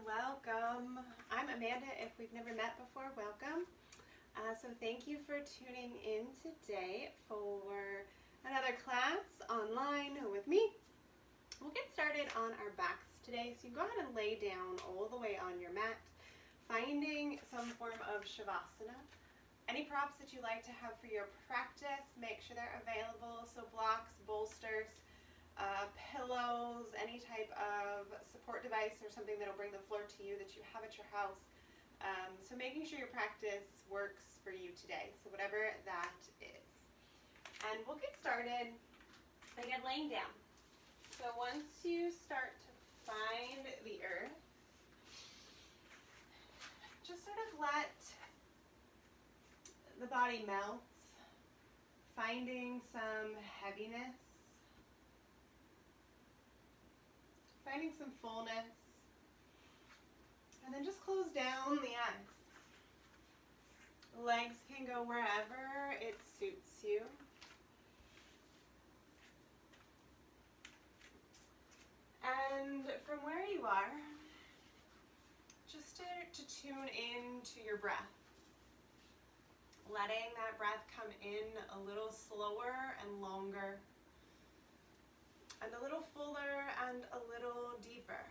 welcome. I'm Amanda. If we've never met before, welcome. So thank you for tuning in today for another class online with me. We'll get started on our backs today. So you go ahead and lay down all the way on your mat, finding some form of Shavasana. Any props that you like to have for your practice, make sure they're available. So blocks, bolsters, pillows, any type of support device or something that'll bring the floor to you that you have at your house. So making sure your practice works for you today, so whatever that is. And we'll get started again laying down. So once you start to find the earth, just sort of let the body melt, finding some heaviness, finding some fullness, and then just close down the eyes. Legs can go wherever it suits you. And from where you are, just to tune in to your breath. Letting that breath come in a little slower and longer, and a little fuller and a little deeper.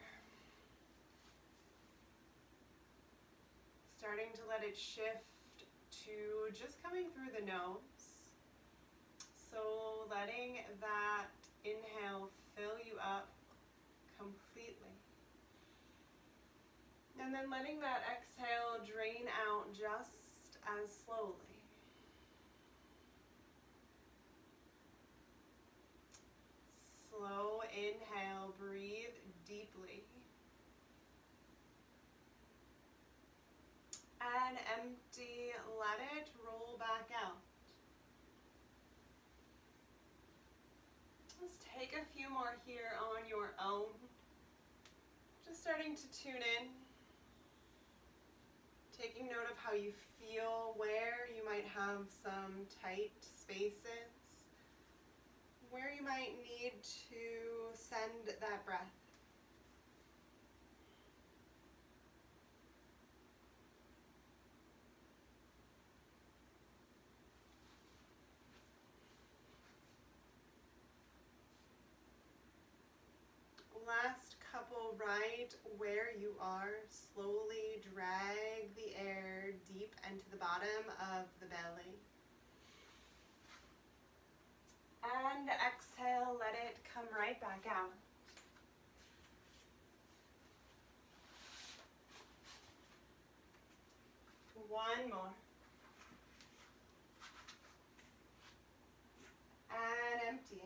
Starting to let it shift to just coming through the nose. So letting that inhale fill you up completely. And then letting that exhale drain out just as slowly. Slow inhale, breathe deeply. And empty, let it roll back out. Just take a few more here on your own. Just starting to tune in. Taking note of how you feel, where you might have some tight spaces, where you might need to send that breath. Last couple right where you are. Slowly drag the air deep into the bottom of the belly. And exhale, let it come right back out. One more. And empty.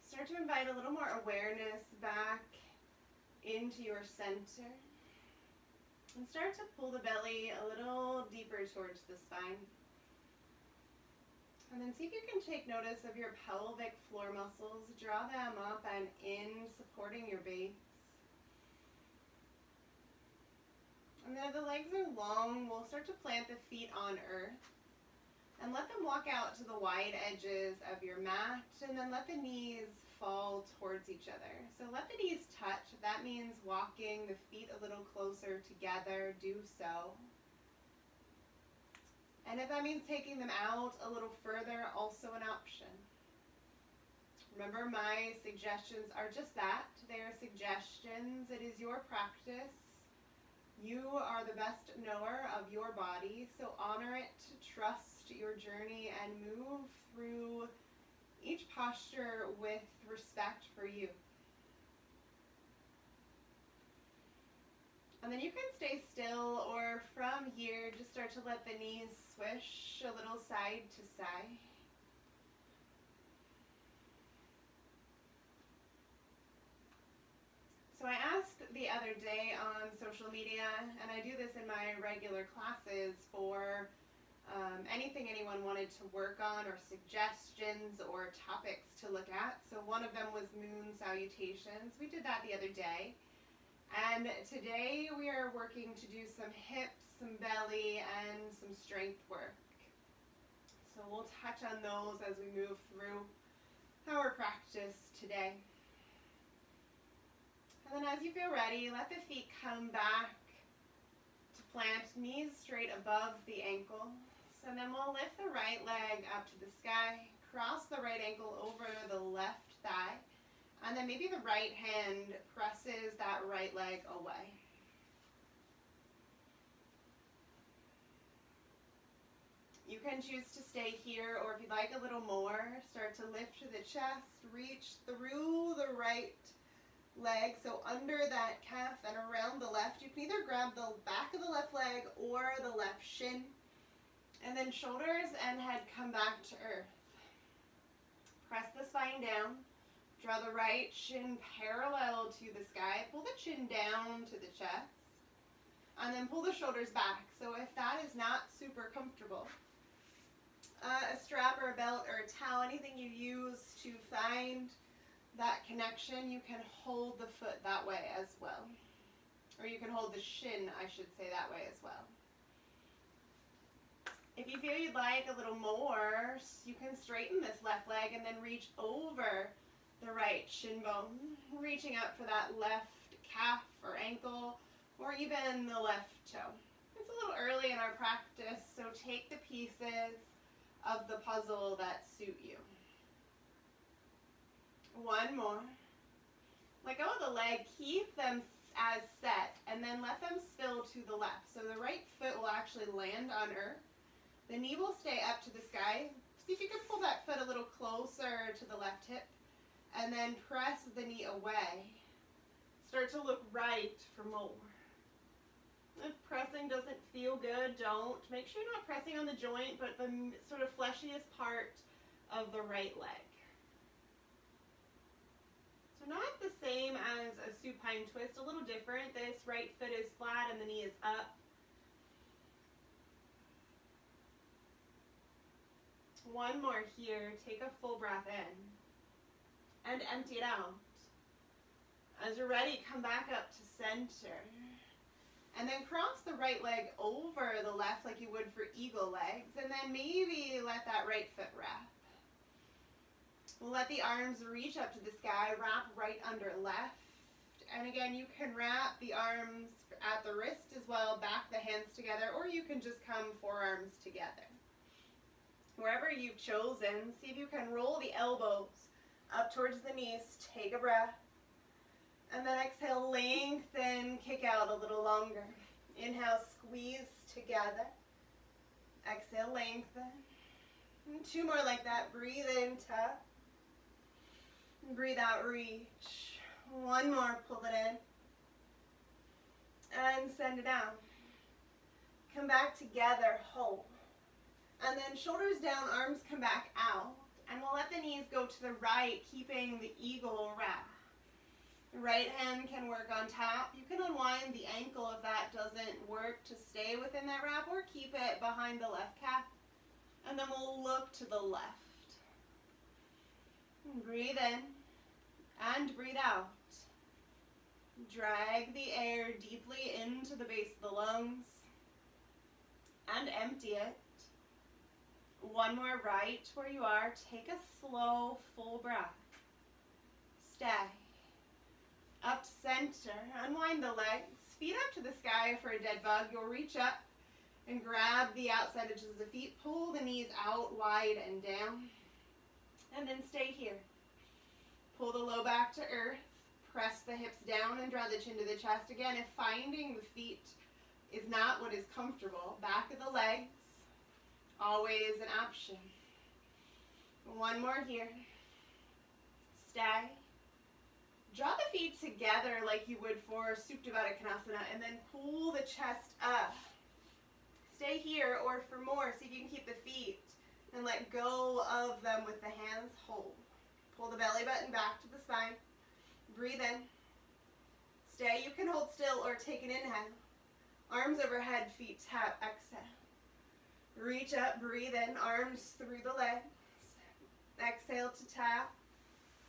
Start to invite a little more awareness back into your center. And start to pull the belly a little deeper towards the spine. And then see if you can take notice of your pelvic floor muscles. Draw them up and in, supporting your base. And then if the legs are long, we'll start to plant the feet on earth. And let them walk out to the wide edges of your mat. And then let the knees fall towards each other. So let the knees touch. If that means walking the feet a little closer together, do so. And if that means taking them out a little further, also an option. Remember, my suggestions are just that. They are suggestions. It is your practice. You are the best knower of your body, so honor it, trust your journey, and move through each posture with respect for you. And then you can stay still, or from here, just start to let the knees swish a little side to side. So I asked the other day on social media, and I do this in my regular classes for anything anyone wanted to work on, or suggestions or topics to look at. So one of them was moon salutations. We did that the other day. And today we are working to do some hips, some belly, and some strength work. So we'll touch on those as we move through our practice today. And then as you feel ready, let the feet come back to plant, knees straight above the ankle. So then we'll lift the right leg up to the sky, cross the right ankle over the left thigh, and then maybe the right hand presses that right leg away. You can choose to stay here, or if you'd like a little more, start to lift to the chest, reach through the right leg, so under that calf and around the left. You can either grab the back of the left leg or the left shin. And then shoulders and head come back to earth. Press the spine down. Draw the right shin parallel to the sky. Pull the chin down to the chest. And then pull the shoulders back. So if that is not super comfortable, a strap or a belt or a towel, anything you use to find that connection, you can hold the foot that way as well. Or you can hold the shin, I should say, that way as well. If you feel you'd like a little more, you can straighten this left leg and then reach over the right shin bone, reaching up for that left calf or ankle, or even the left toe. It's a little early in our practice, so take the pieces of the puzzle that suit you. One more. Let go of the leg, keep them as set, and then let them spill to the left. So the right foot will actually land on earth. The knee will stay up to the sky. See if you can pull that foot a little closer to the left hip, and then press the knee away. Start to look right for more. If pressing doesn't feel good, don't. Make sure you're not pressing on the joint, but the sort of fleshiest part of the right leg. So not the same as a supine twist, a little different. This right foot is flat and the knee is up. One more here. Take a full breath in and empty it out. As you're ready, come back up to center. And then cross the right leg over the left like you would for eagle legs. And then maybe let that right foot wrap. We'll let the arms reach up to the sky, wrap right under left. And again, you can wrap the arms at the wrist as well, back the hands together, or you can just come forearms together. Wherever you've chosen, see if you can roll the elbows up towards the knees. Take a breath. And then exhale, lengthen, kick out a little longer. Inhale, squeeze together. Exhale, lengthen. And two more like that. Breathe in, tuck. Breathe out, reach. One more, pull it in. And send it out. Come back together, hold. And then shoulders down, arms come back out. And we'll let the knees go to the right, keeping the eagle wrap. The right hand can work on top. You can unwind the ankle if that doesn't work to stay within that wrap, or keep it behind the left calf. And then we'll look to the left. Breathe in and breathe out. Drag the air deeply into the base of the lungs and empty it. One more right where you are. Take a slow, full breath. Stay. Up to center. Unwind the legs. Feet up to the sky for a dead bug. You'll reach up and grab the outside edges of the feet. Pull the knees out wide and down. And then stay here. Pull the low back to earth. Press the hips down and draw the chin to the chest. Again, if finding the feet is not what is comfortable, back of the legs, always an option. One more here. Stay. Draw the feet together like you would for Supta Baddha Konasana, and then pull the chest up. Stay here, or for more, see if you can keep the feet and let go of them with the hands. Hold. Pull the belly button back to the spine. Breathe in. Stay. You can hold still or take an inhale. Arms overhead, feet tap. Exhale. Reach up, breathe in, arms through the legs. Exhale to tap.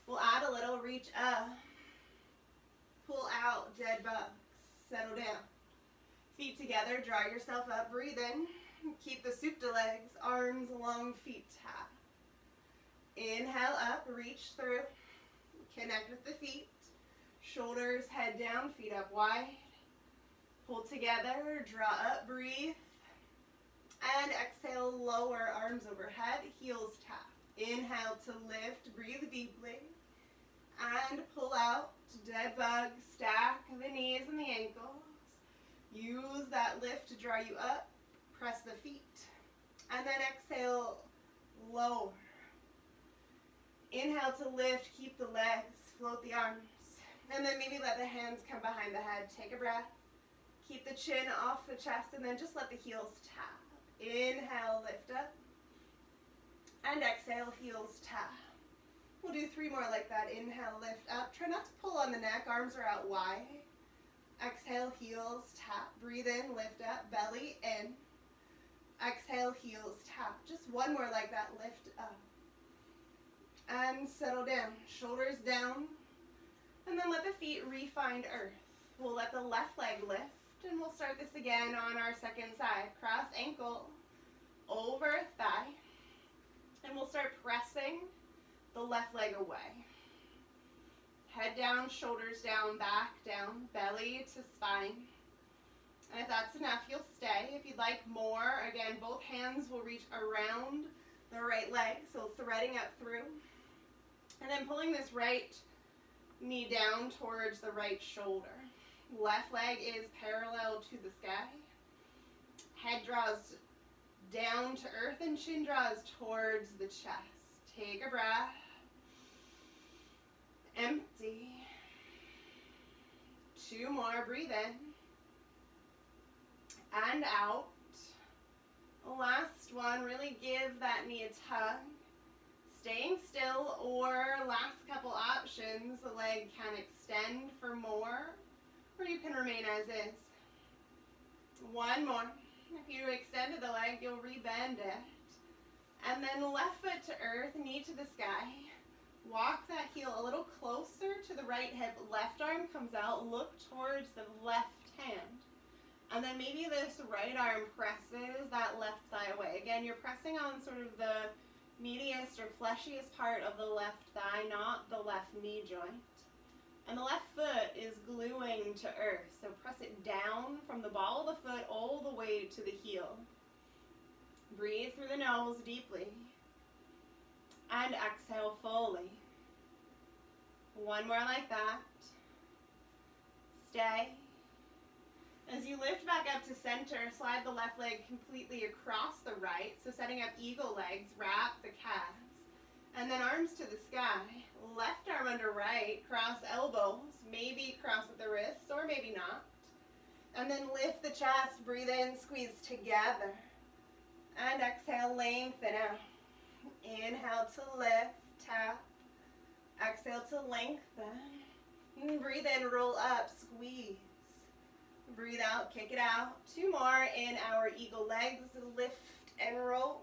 We'll add a little, reach up. Pull out, dead bugs. Settle down. Feet together, draw yourself up, breathe in. Keep the Supta legs, arms long, feet tap. Inhale up, reach through. Connect with the feet. Shoulders, head down, feet up wide. Pull together, draw up, breathe. And exhale, lower, arms overhead, heels tap. Inhale to lift, breathe deeply. And pull out, dead bug, stack the knees and the ankles. Use that lift to draw you up, press the feet. And then exhale, lower. Inhale to lift, keep the legs, float the arms. And then maybe let the hands come behind the head. Take a breath. Keep the chin off the chest and then just let the heels tap. Inhale, lift up. And exhale, heels tap. We'll do 3 more like that. Inhale, lift up. Try not to pull on the neck. Arms are out wide. Exhale, heels tap. Breathe in, lift up, belly in. Exhale, heels tap. Just 1 more like that. Lift up. And settle down. Shoulders down. And then let the feet re-find earth. We'll let the left leg lift. And we'll start this again on our second side. Cross ankle over thigh. And we'll start pressing the left leg away. Head down, shoulders down, back down, belly to spine. And if that's enough, you'll stay. If you'd like more, again, both hands will reach around the right leg, so threading up through. And then pulling this right knee down towards the right shoulder. Left leg is parallel to the sky. Head draws down to earth and chin draws towards the chest. Take a breath. Empty. 2 more. Breathe in. And out. Last one. Really give that knee a tug. Staying still, or last couple options, the leg can extend for more, or you can remain as is. 1 more. If you extended the leg, you'll rebend it. And then left foot to earth, knee to the sky. Walk that heel a little closer to the right hip. Left arm comes out, look towards the left hand. And then maybe this right arm presses that left thigh away. Again, you're pressing on sort of the meatiest or fleshiest part of the left thigh, not the left knee joint. And the left foot is gluing to earth, so press it down from the ball of the foot all the way to the heel. Breathe through the nose deeply. And exhale fully. 1 more like that. Stay. As you lift back up to center, slide the left leg completely across the right. So setting up eagle legs, wrap the calves. And then arms to the sky. Left arm under right, cross elbows. Maybe cross at the wrists or maybe not. And then lift the chest, breathe in, squeeze together. And exhale, lengthen out. Inhale to lift, tap. Exhale to lengthen. Breathe in, roll up, squeeze. Breathe out, kick it out. 2 more in our eagle legs. Lift and roll.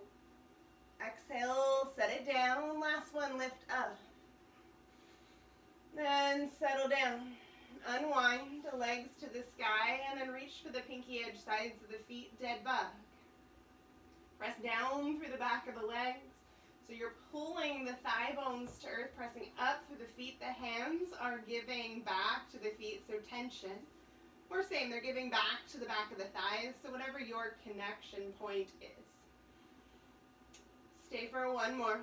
Exhale, set it down. Last one, lift up. Then settle down. Unwind the legs to the sky and then reach for the pinky edge sides of the feet, dead bug. Press down through the back of the legs. So you're pulling the thigh bones to earth, pressing up through the feet. The hands are giving back to the feet, so tension. Or same, they're giving back to the back of the thighs, so whatever your connection point is. Stay for 1 more.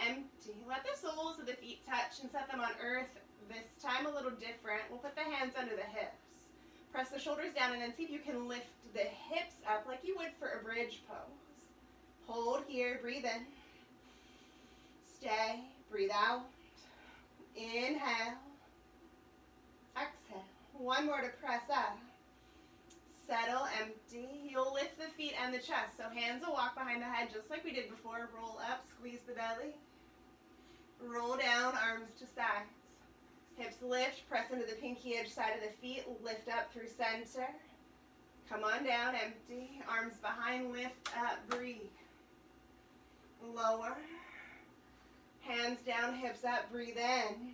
Empty. Let the soles of the feet touch and set them on earth. This time a little different. We'll put the hands under the hips. Press the shoulders down and then see if you can lift the hips up like you would for a bridge pose. Hold here, breathe in. Stay, breathe out. Inhale. Exhale. 1 more to press up. Settle, empty. You'll lift the feet and the chest. So hands will walk behind the head just like we did before. Roll up, squeeze the belly. Roll down, arms to sides. Hips lift, press into the pinky edge side of the feet. Lift up through center. Come on down, empty. Arms behind, lift up, breathe. Lower. Hands down, hips up, breathe in.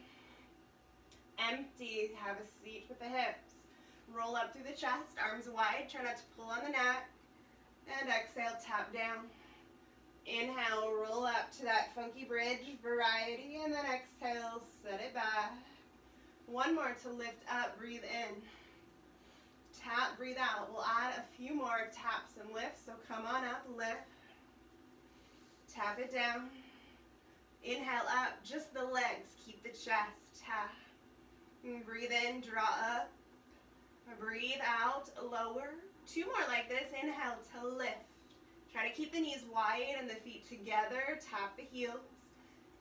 Empty, have a seat with the hips. Roll up through the chest, arms wide, try not to pull on the neck. And exhale, tap down. Inhale, roll up to that funky bridge variety, and then exhale, set it back. One more to lift up, breathe in. Tap, breathe out. We'll add a few more taps and lifts, so come on up, lift. Tap it down. Inhale up, just the legs, keep the chest, tap. And breathe in, draw up. Breathe out, lower. Two more like this, inhale to lift. Try to keep the knees wide and the feet together, tap the heels.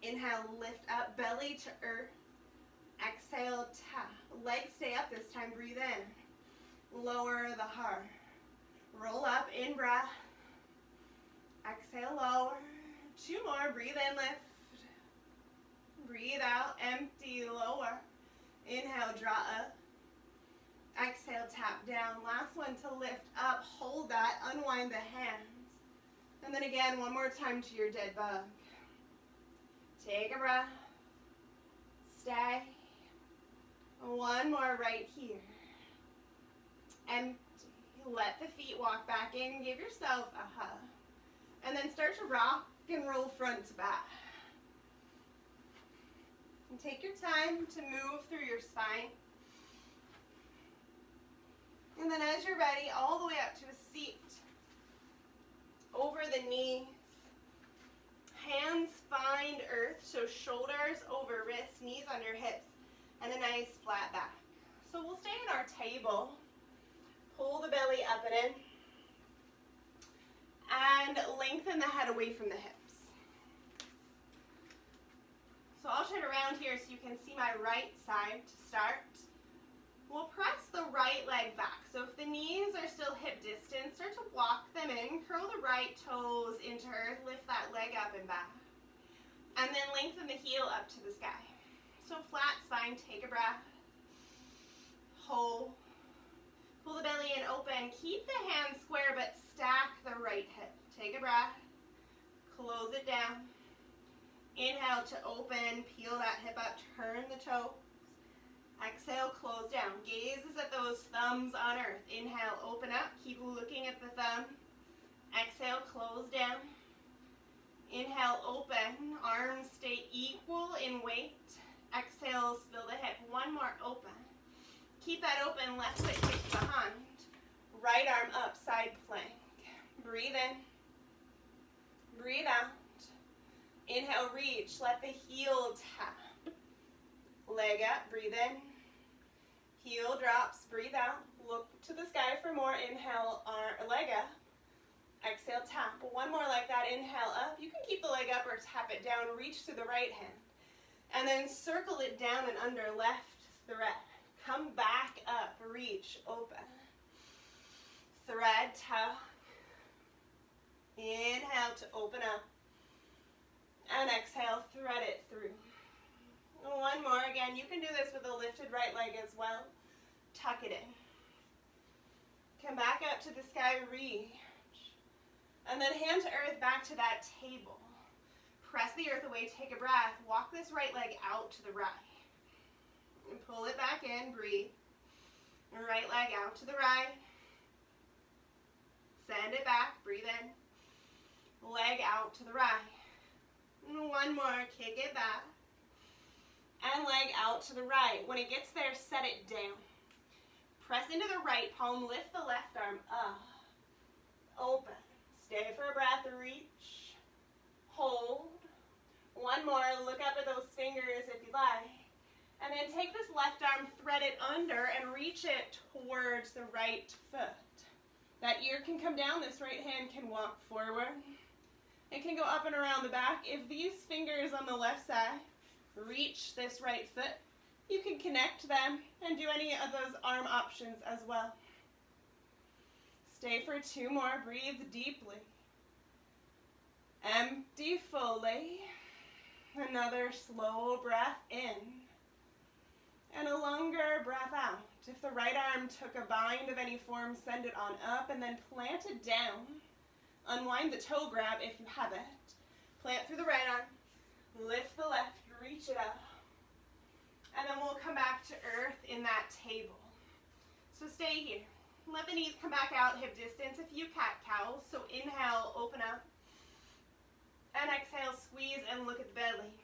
Inhale, lift up, belly to earth. Exhale, tap. Legs stay up this time, breathe in. Lower the heart. Roll up, in breath. Exhale, lower. Two more, breathe in, lift. Breathe out, empty, lower. Inhale, draw up. Exhale, tap down. Last one to lift up, hold that, unwind the hands. And then again, one more time to your dead bug. Take a breath. Stay. One more right here. Empty. Let the feet walk back in. Give yourself a hug. And then start to rock and roll front to back. And take your time to move through your spine. And then as you're ready, all the way up to a seat. Over the knees. Hands find earth, so shoulders over wrists, knees under hips, and a nice flat back. So we'll stay in our table. Pull the belly up and in. And lengthen the head away from the hips. So I'll turn around here so you can see my right side to start. We'll press the right leg back. So if the knees are still hip distance, start to walk them in. Curl the right toes into earth. Lift that leg up and back. And then lengthen the heel up to the sky. So flat spine, take a breath. Hold. Pull the belly in open. Keep the hands square, but stack the right hip. Take a breath. Close it down. Inhale to open. Peel that hip up. Turn the toes. Exhale, close down. Gaze is at those thumbs on earth. Inhale, open up. Keep looking at the thumb. Exhale, close down. Inhale, open. Arms stay equal in weight. Exhale, spill the hip. One more, open. Keep that open. Left foot kicks behind. Right arm up, side plank. Breathe in. Breathe out. Inhale, reach. Let the heel tap. Leg up, breathe in. Heel drops, breathe out. Look to the sky for more. Inhale, leg up. Exhale, tap. One more like that. Inhale up. You can keep the leg up or tap it down. Reach to the right hand. And then circle it down and under. Left thread. Come back up. Reach. Open. Thread. Tuck. Inhale to open up. And exhale. Thread it through. One more. Again, you can do this with a lifted right leg as well. Tuck it in. Come back up to the sky. Reach. And then hand to earth, back to that table. Press the earth away, take a breath. Walk this right leg out to the right. And pull it back in, breathe. Right leg out to the right. Send it back, breathe in. Leg out to the right. And one more, kick it back. And leg out to the right. When it gets there, set it down. Press into the right palm, lift the left arm up. Open. Stay for a breath, reach, hold. One more, look up at those fingers if you like. And then take this left arm, thread it under, and reach it towards the right foot. That ear can come down, this right hand can walk forward. It can go up and around the back. If these fingers on the left side reach this right foot, you can connect them and do any of those arm options as well. Stay for two more. Breathe deeply. Empty fully. Another slow breath in. And a longer breath out. If the right arm took a bind of any form, send it on up and then plant it down. Unwind the toe grab if you have it. Plant through the right arm. Lift the left. Reach it up. And then we'll come back to earth in that table. So stay here. Let the knees come back out, hip distance, a few cat-cows. So inhale, open up. And exhale, squeeze and look at the belly.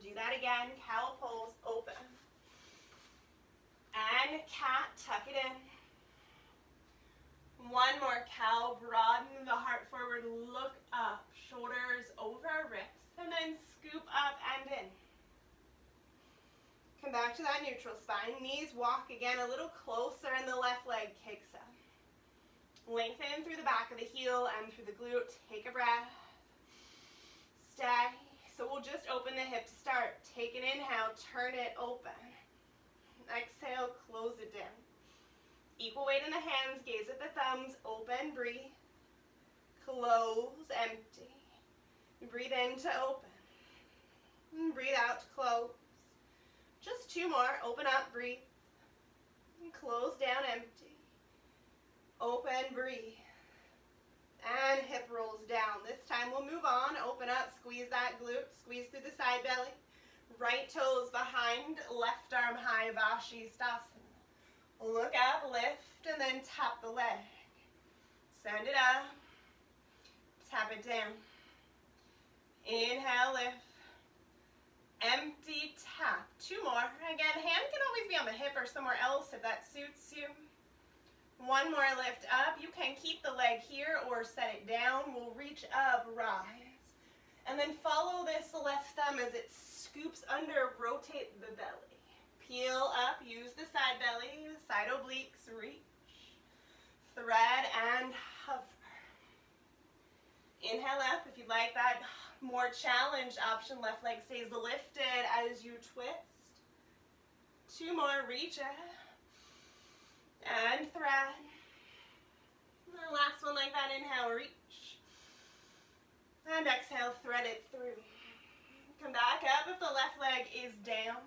Do that again, cow pose, open. And cat, tuck it in. One more cow, broaden the heart forward, look up, shoulders over wrists, and then scoop up and in. Come back to that neutral spine, knees walk again a little closer and the left leg kicks up. Lengthen through the back of the heel and through the glute, take a breath. Stay. So we'll just open the hip to start. Take an inhale, turn it open. Exhale, close it down. Equal weight in the hands, gaze at the thumbs, open, breathe. Close, empty. Breathe in to open. And breathe out to close. Just two more, open up, breathe. And close down, empty. Open, breathe. And hip rolls down. This time we'll move on, open up, squeeze that glute, squeeze through the side belly. Right toes behind, left arm high, Vashisthasana. Look up, lift, and then tap the leg. Send it up, tap it down. Inhale, lift. Empty, tap. Two more. Again, hand can always be on the hip or somewhere else if that suits you. One more, lift up. You can keep the leg here or set it down. We'll reach up, rise. And then follow this left thumb as it scoops under, rotate the belly. Peel up, use the side belly, the side obliques, reach. Thread and hover. Inhale up if you'd like that more challenged option. Left leg stays lifted as you twist. Two more, reach up. And thread. And the last one like that, inhale, reach. And exhale, thread it through. Come back up if the left leg is down.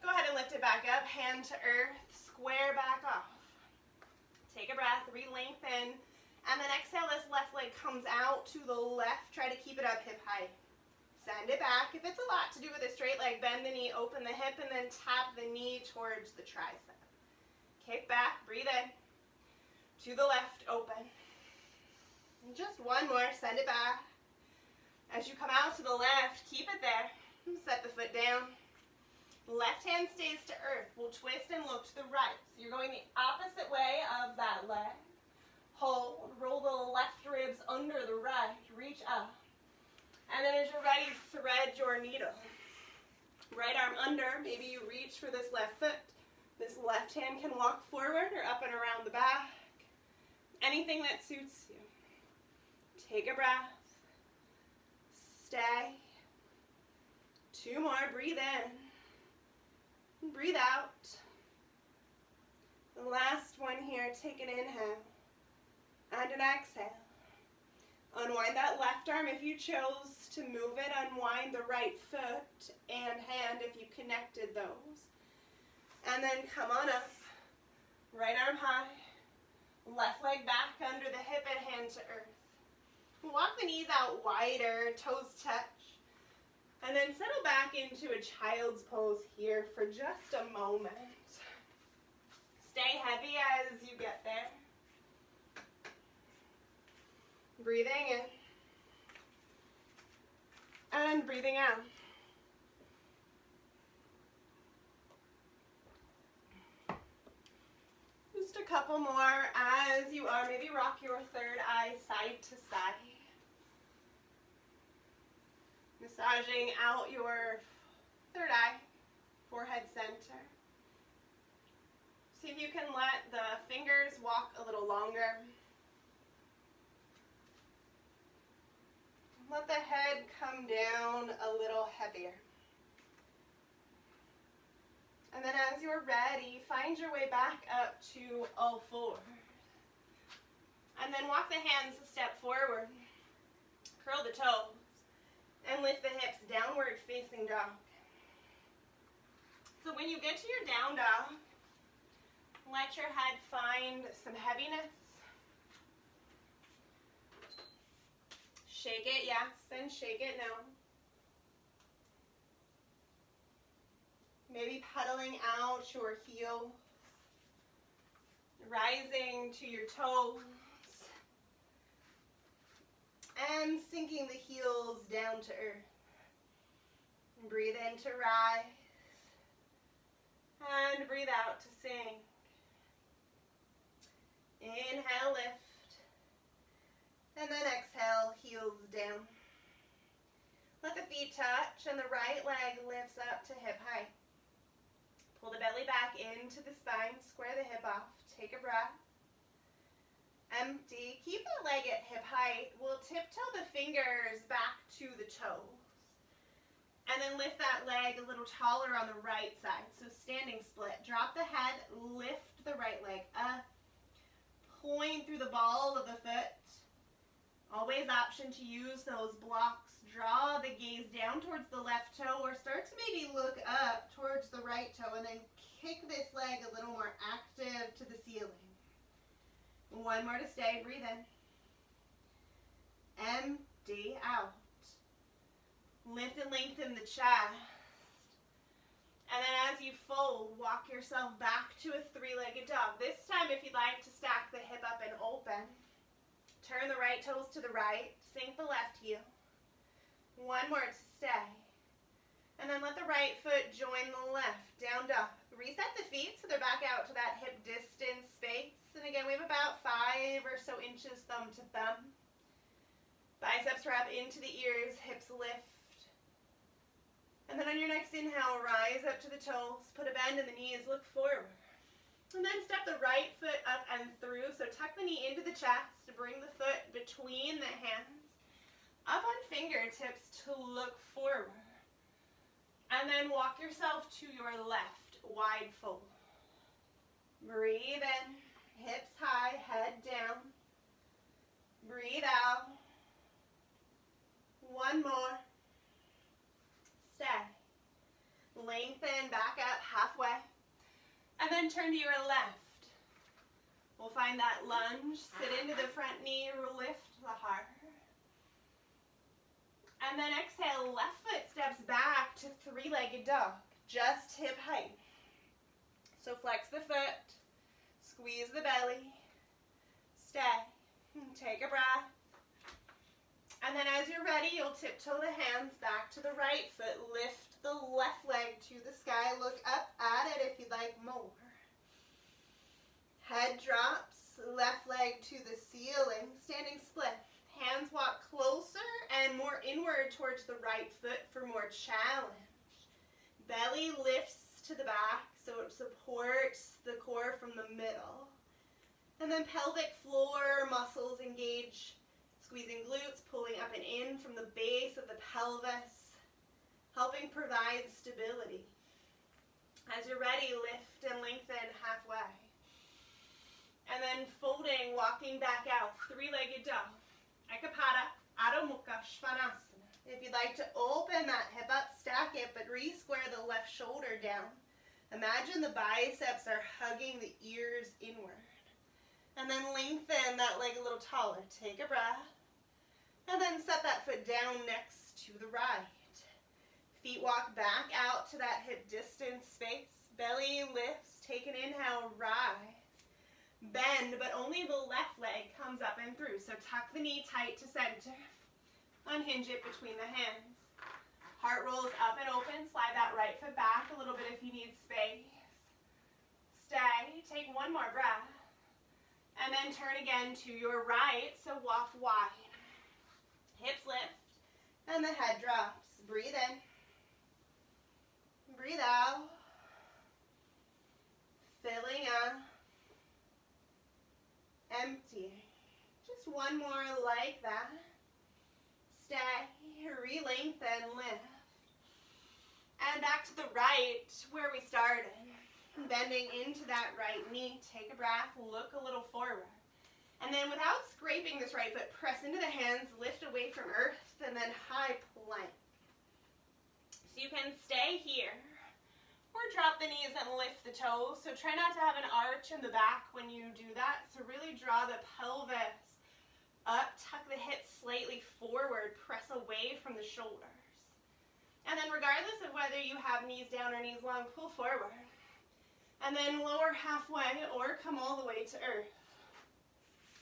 Go ahead and lift it back up, hand to earth, square back off. Take a breath, re-lengthen, and then exhale, this left leg comes out to the left. Try to keep it up hip height. Send it back. If it's a lot to do with a straight leg, bend the knee, open the hip, and then tap the knee towards the tricep. Kick back, breathe in. To the left, open. And just one more, send it back. As you come out to the left, keep it there. Set the foot down. Left hand stays to earth. We'll twist and look to the right. So you're going the opposite way of that leg. Hold, roll the left ribs under the right, reach up. And then as you're ready, thread your needle. Right arm under, maybe you reach for this left foot. This left hand can walk forward or up and around the back. Anything that suits you. Take a breath. Stay. Two more, breathe in. Breathe out. The last one here, take an inhale and an exhale. Unwind that left arm if you chose to move it. Unwind the right foot and hand if you connected those. And then come on up. Right arm high. Left leg back under the hip and hand to earth. Walk the knees out wider, toes touch. And then settle back into a child's pose here for just a moment. Stay heavy as you get there. Breathing in. And breathing out. Just a couple more as you are. Maybe rock your third eye side to side. Massaging out your third eye, forehead center. See if you can let the fingers walk a little longer. Let the head come down a little heavier. And then as you're ready, find your way back up to all fours. And then walk the hands a step forward. Curl the toes. And lift the hips, downward facing dog. So when you get to your down dog, let your head find some heaviness. Shake it, yes, and shake it, no. Maybe pedaling out your heels, rising to your toes, and sinking the heels down to earth. Breathe in to rise, And breathe out to sink. Inhale, lift. And then exhale, heels down. Let the feet touch and the right leg lifts up to hip height. Pull the belly back into the spine, square the hip off. Take a breath. Empty. Keep the leg at hip height. We'll tiptoe the fingers back to the toes. And then lift that leg a little taller on the right side. So standing split. Drop the head, lift the right leg up. Point through the ball of the foot. Always option to use those blocks. Draw the gaze down towards the left toe or start to maybe look up towards the right toe and then kick this leg a little more active to the ceiling. One more to stay. Breathe in. Empty out. Lift and lengthen the chest. And then as you fold, walk yourself back to a three-legged dog. This time, if you'd like to stack the hip up and open, turn the right toes to the right, sink the left heel. One more to stay. And then let the right foot join the left, down dog. Reset the feet so they're back out to that hip distance space. And again, we have about 5 or so inches thumb to thumb. Biceps wrap into the ears, hips lift. And then on your next inhale, rise up to the toes, put a bend in the knees, look forward. And then step the right foot up and through. So tuck the knee into the chest, bring the foot between the hands. Up on fingertips to look forward. And then walk yourself to your left, wide fold. Breathe in, hips high, head down. Breathe out. One more. Stay. Lengthen back up halfway. And then turn to your left. We'll find that lunge. Sit into the front knee, lift the heart. And then exhale, left foot steps back to three-legged dog. Just hip height. So flex the foot. Squeeze the belly. Stay. Take a breath. And then as you're ready, you'll tiptoe the hands back to the right foot. Lift the left leg to the sky. Look up at it if you'd like more. Head drops, left leg to the ceiling. Standing split. Hands walk closer and more inward towards the right foot for more challenge. Belly lifts to the back so it supports the core from the middle. And then pelvic floor muscles engage. Squeezing glutes, pulling up and in from the base of the pelvis, helping provide stability. As you're ready, lift and lengthen halfway. And then folding, walking back out, three-legged dog. Ekapada, Adho Mukha Svanasana. If you'd like to open that hip up, stack it, but re-square the left shoulder down. Imagine the biceps are hugging the ears inward. And then lengthen that leg a little taller. Take a breath. And then set that foot down next to the right. Feet walk back out to that hip distance space. Belly lifts. Take an inhale, rise. Bend, but only the left leg comes up and through. So tuck the knee tight to center. Unhinge it between the hands. Heart rolls up and open. Slide that right foot back a little bit if you need space. Stay. Take one more breath. And then turn again to your right. So walk wide. Hips lift. And the head drops. Breathe in. Breathe out. Filling up. Empty. Just one more like that. Stay. Re-lengthen, lift. And back to the right where we started. Bending into that right knee. Take a breath. Look a little forward. And then without scraping this right foot, press into the hands, lift away from earth, and then high plank. So you can stay here. Or drop the knees and lift the toes. So try not to have an arch in the back when you do that. So really draw the pelvis up, tuck the hips slightly forward, press away from the shoulders. And then regardless of whether you have knees down or knees long, pull forward. And then lower halfway or come all the way to earth.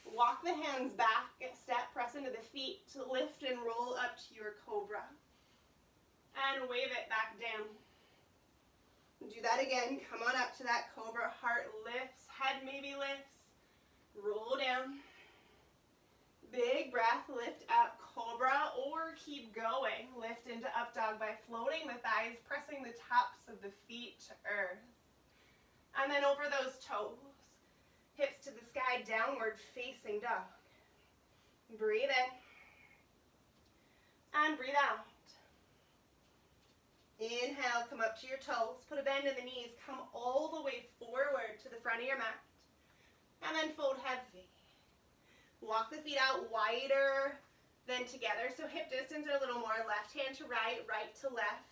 Walk the hands back, step, press into the feet to lift and roll up to your cobra. And wave it back down. Do that again. Come on up to that cobra. Heart lifts, head maybe lifts. Roll down. Big breath, lift up, cobra, or keep going. Lift into up dog by floating the thighs, pressing the tops of the feet to earth. And then over those toes, hips to the sky, downward facing dog. Breathe in. And breathe out. Inhale, come up to your toes, put a bend in the knees, come all the way forward to the front of your mat. And then fold heavy. Walk the feet out wider than together, so hip distance or a little more. Left hand to right, right to left.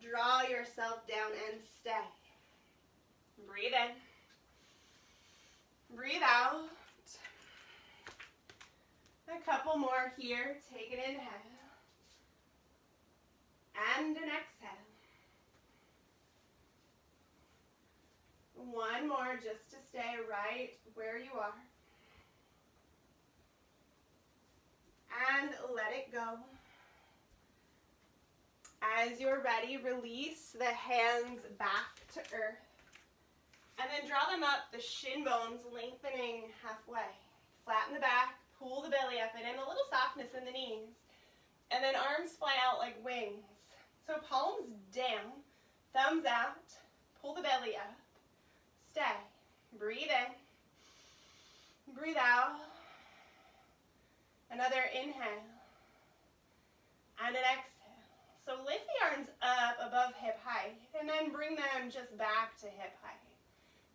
Draw yourself down and stay. Breathe in. Breathe out. A couple more here. Take an inhale. And an exhale. One more just to stay right where you are. And let it go. As you're ready, release the hands back to earth. And then draw them up, the shin bones lengthening halfway. Flatten the back, pull the belly up and in, a little softness in the knees. And then arms fly out like wings. So palms down, thumbs out, pull the belly up. Stay. Breathe in. Breathe out. Another inhale. And an exhale. So lift the arms up above hip height and then bring them just back to hip height.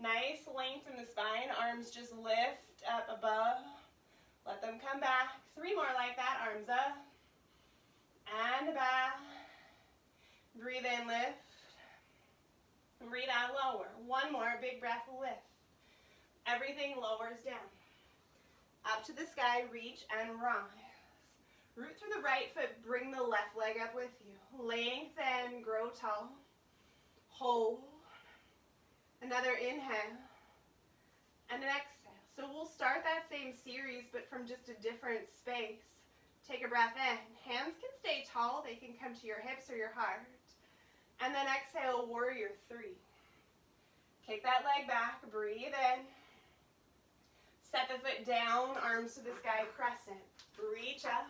Nice length in the spine. Arms just lift up above. Let them come back. 3 more like that. Arms up and back. Breathe in, lift. Breathe out, lower. 1 more, big breath, lift. Everything lowers down. Up to the sky, reach and rise. Root through the right foot, bring the left leg up with you. Lengthen, grow tall. Hold. Another inhale. And an exhale. So we'll start that same series, but from just a different space. Take a breath in. Hands can stay tall. They can come to your hips or your heart. And then exhale, warrior 3. Kick that leg back, breathe in. Set the foot down, arms to the sky, crescent. Reach up.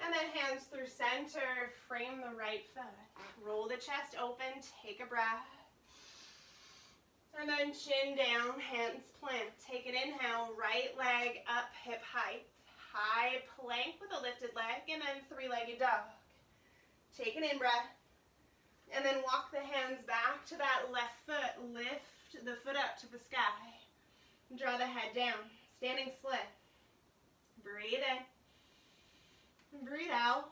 And then hands through center, frame the right foot. Roll the chest open, take a breath. And then chin down, hands plant. Take an inhale, right leg up, hip height. High plank with a lifted leg, and then 3-legged dog. Take an in-breath. And then walk the hands back to that left foot. Lift the foot up to the sky. Draw the head down. Standing split. Breathe in. Breathe out.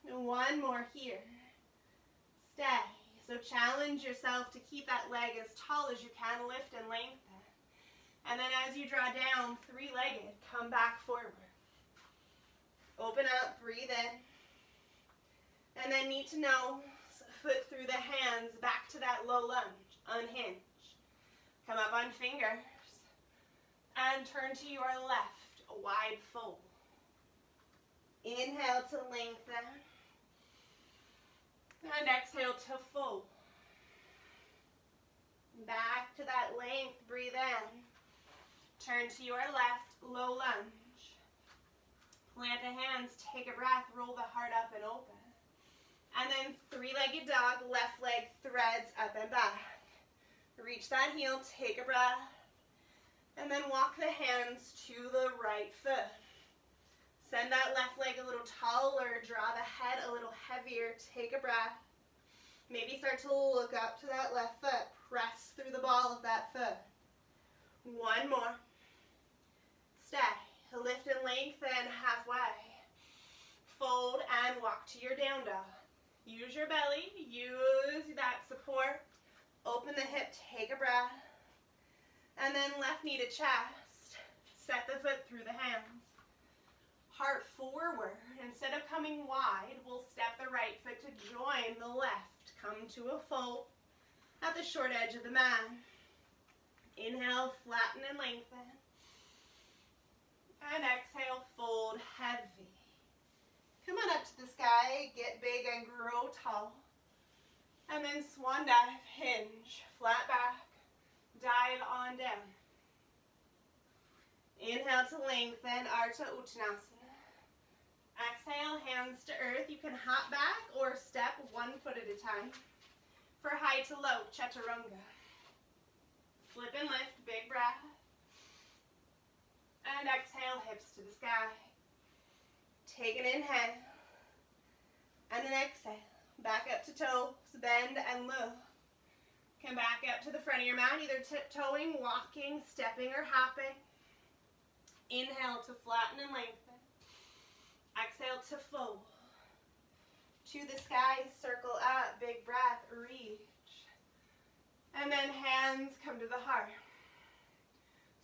And 1 more here. Stay. So challenge yourself to keep that leg as tall as you can. Lift and lengthen. And then as you draw down, 3-legged, come back forward. Open up, breathe in. And then need to know, foot through the hands, back to that low lunge. Unhinge. Come up on fingers. And turn to your left, a wide fold. Inhale to lengthen. And exhale to fold. Back to that length, breathe in. Turn to your left, low lunge. Plant the hands, take a breath, roll the heart up and open. And then 3-legged dog, left leg threads up and back. Reach that heel, take a breath. And then walk the hands to the right foot. Send that left leg a little taller, draw the head a little heavier, take a breath. Maybe start to look up to that left foot, press through the ball of that foot. 1 more. Stay. Lift and lengthen halfway. Fold and walk to your down dog. Use your belly, use that support. Open the hip, take a breath. And then left knee to chest. Set the foot through the hands. Heart forward. Instead of coming wide, we'll step the right foot to join the left. Come to a fold at the short edge of the mat. Inhale, flatten and lengthen. And exhale, fold heavy. Come on up to the sky, get big and grow tall. And then swan dive, hinge, flat back, dive on down. Inhale to lengthen, Ardha Uttanasana. Exhale, hands to earth. You can hop back or step 1 foot at a time. For high to low, Chaturanga. Flip and lift, big breath. And exhale, hips to the sky. Take an inhale. And an exhale. Back up to toes, bend and look. Come back up to the front of your mat, either tiptoeing, walking, stepping, or hopping. Inhale to flatten and lengthen. Exhale to fold. To the sky, circle up, big breath, reach. And then hands come to the heart.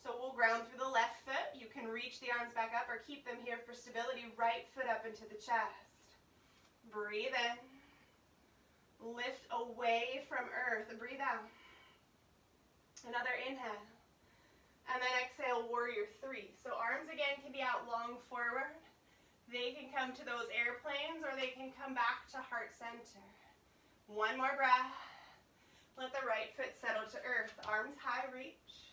So we'll ground through the left foot. You can reach the arms back up or keep them here for stability. Right foot up into the chest. Breathe in. Lift away from earth. Breathe out. Another inhale. And then exhale, warrior 3. So arms again can be out long forward. They can come to those airplanes or they can come back to heart center. One more breath. Let the right foot settle to earth. Arms high, reach.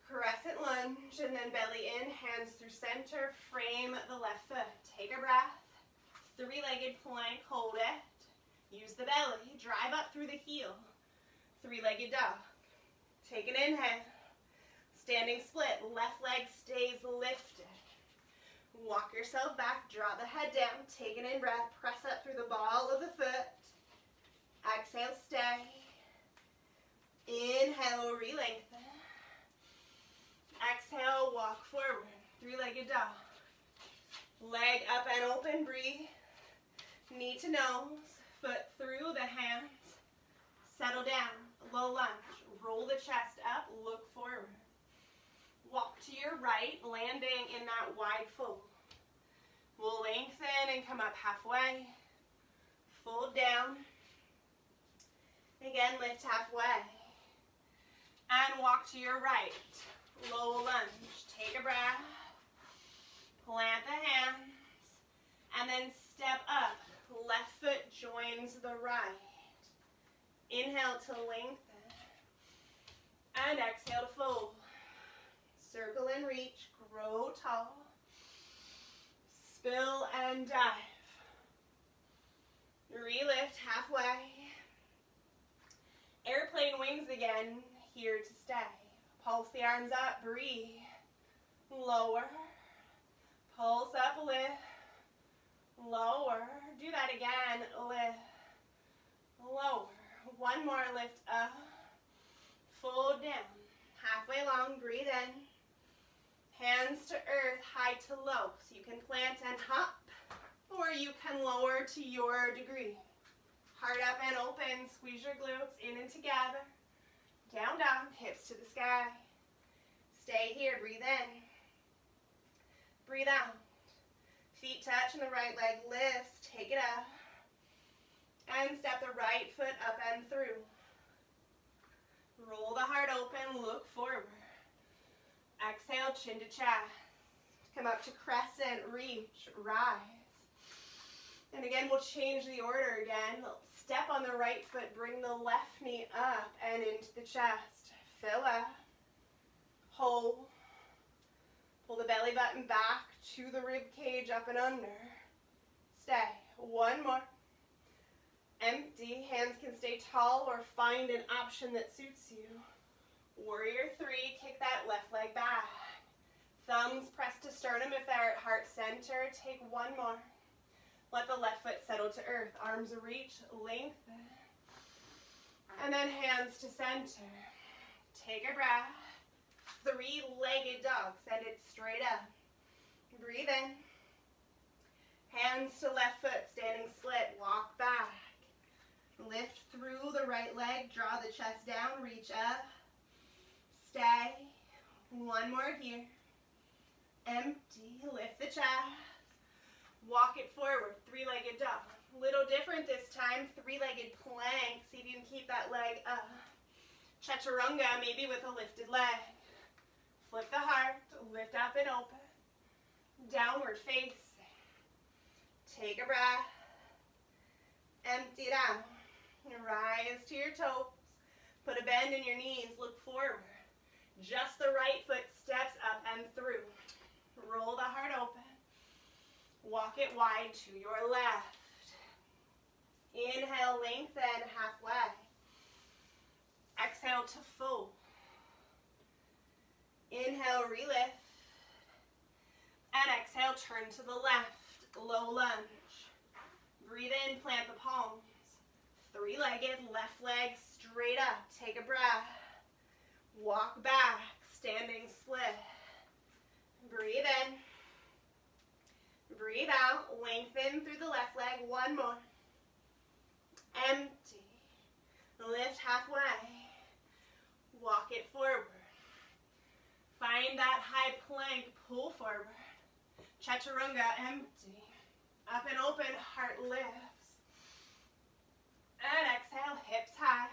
Crescent lunge and then belly in, hands through center. Frame the left foot. Take a breath. 3-legged plank, hold it. Use the belly. Drive up through the heel. 3-legged dog. Take an inhale. Standing split. Left leg stays lifted. Walk yourself back. Draw the head down. Take an in-breath. Press up through the ball of the foot. Exhale, stay. Inhale, re-lengthen. Exhale, walk forward. 3-legged dog. Leg up and open. Breathe. Knee to nose. Foot through the hands. Settle down. Low lunge. Roll the chest up. Look forward. Walk to your right, landing in that wide fold. We'll lengthen and come up halfway. Fold down. Again, lift halfway. And walk to your right. Low lunge. Take a breath. Plant the hands. And then step up. Left foot joins the right. Inhale to lengthen. And exhale to fold. Circle and reach. Grow tall. Spill and dive. Relift halfway. Airplane wings again, here to stay. Pulse the arms up, breathe. Lower. Pulse up, lift. Lower. Do that again, lift. Lower. One more, lift up. Fold down. Halfway long, breathe in. Hands to earth, high to low. So you can plant and hop, or you can lower to your degree. Heart up and open, squeeze your glutes in and together. Down dog, hips to the sky. Stay here, breathe in. Breathe out. Feet touch and the right leg lifts, take it up. And step the right foot up and through. Roll the heart open, look forward. Exhale, chin to chest. Come up to crescent, reach, rise. And again, we'll change the order again. Step on the right foot, bring the left knee up and into the chest. Fill up. Hold. Pull the belly button back to the rib cage, up and under. Stay. One more. Empty. Hands can stay tall or find an option that suits you. Warrior 3, kick that left leg back. Thumbs press to sternum if they're at heart center. Take one more. Let the left foot settle to earth. Arms reach, lengthen. And then hands to center. Take a breath. 3-legged dog. Send it straight up. Breathe in. Hands to left foot, standing split. Walk back. Lift through the right leg. Draw the chest down. Reach up. Stay. One more here. Empty. Lift the chest. Walk it forward. 3-legged dog. Little different this time. 3-legged plank. See if you can keep that leg up. Chaturanga, maybe with a lifted leg. Flip the heart. Lift up and open. Downward facing. Take a breath. Empty it out. Rise to your toes. Put a bend in your knees. Look forward. Just the right foot steps up and through. Roll the heart open. Walk it wide to your left. Inhale, lengthen halfway. Exhale to fold. Inhale, relift. And exhale, turn to the left. Low lunge. Breathe in, plant the palms. Three-legged, left leg straight up. Take a breath. Walk back, standing split. Breathe in. Breathe out. Lengthen through the left leg. One more. Empty. Lift halfway. Walk it forward. Find that high plank. Pull forward. Chaturanga. Empty. Up and open. Heart lifts. And exhale. Hips high.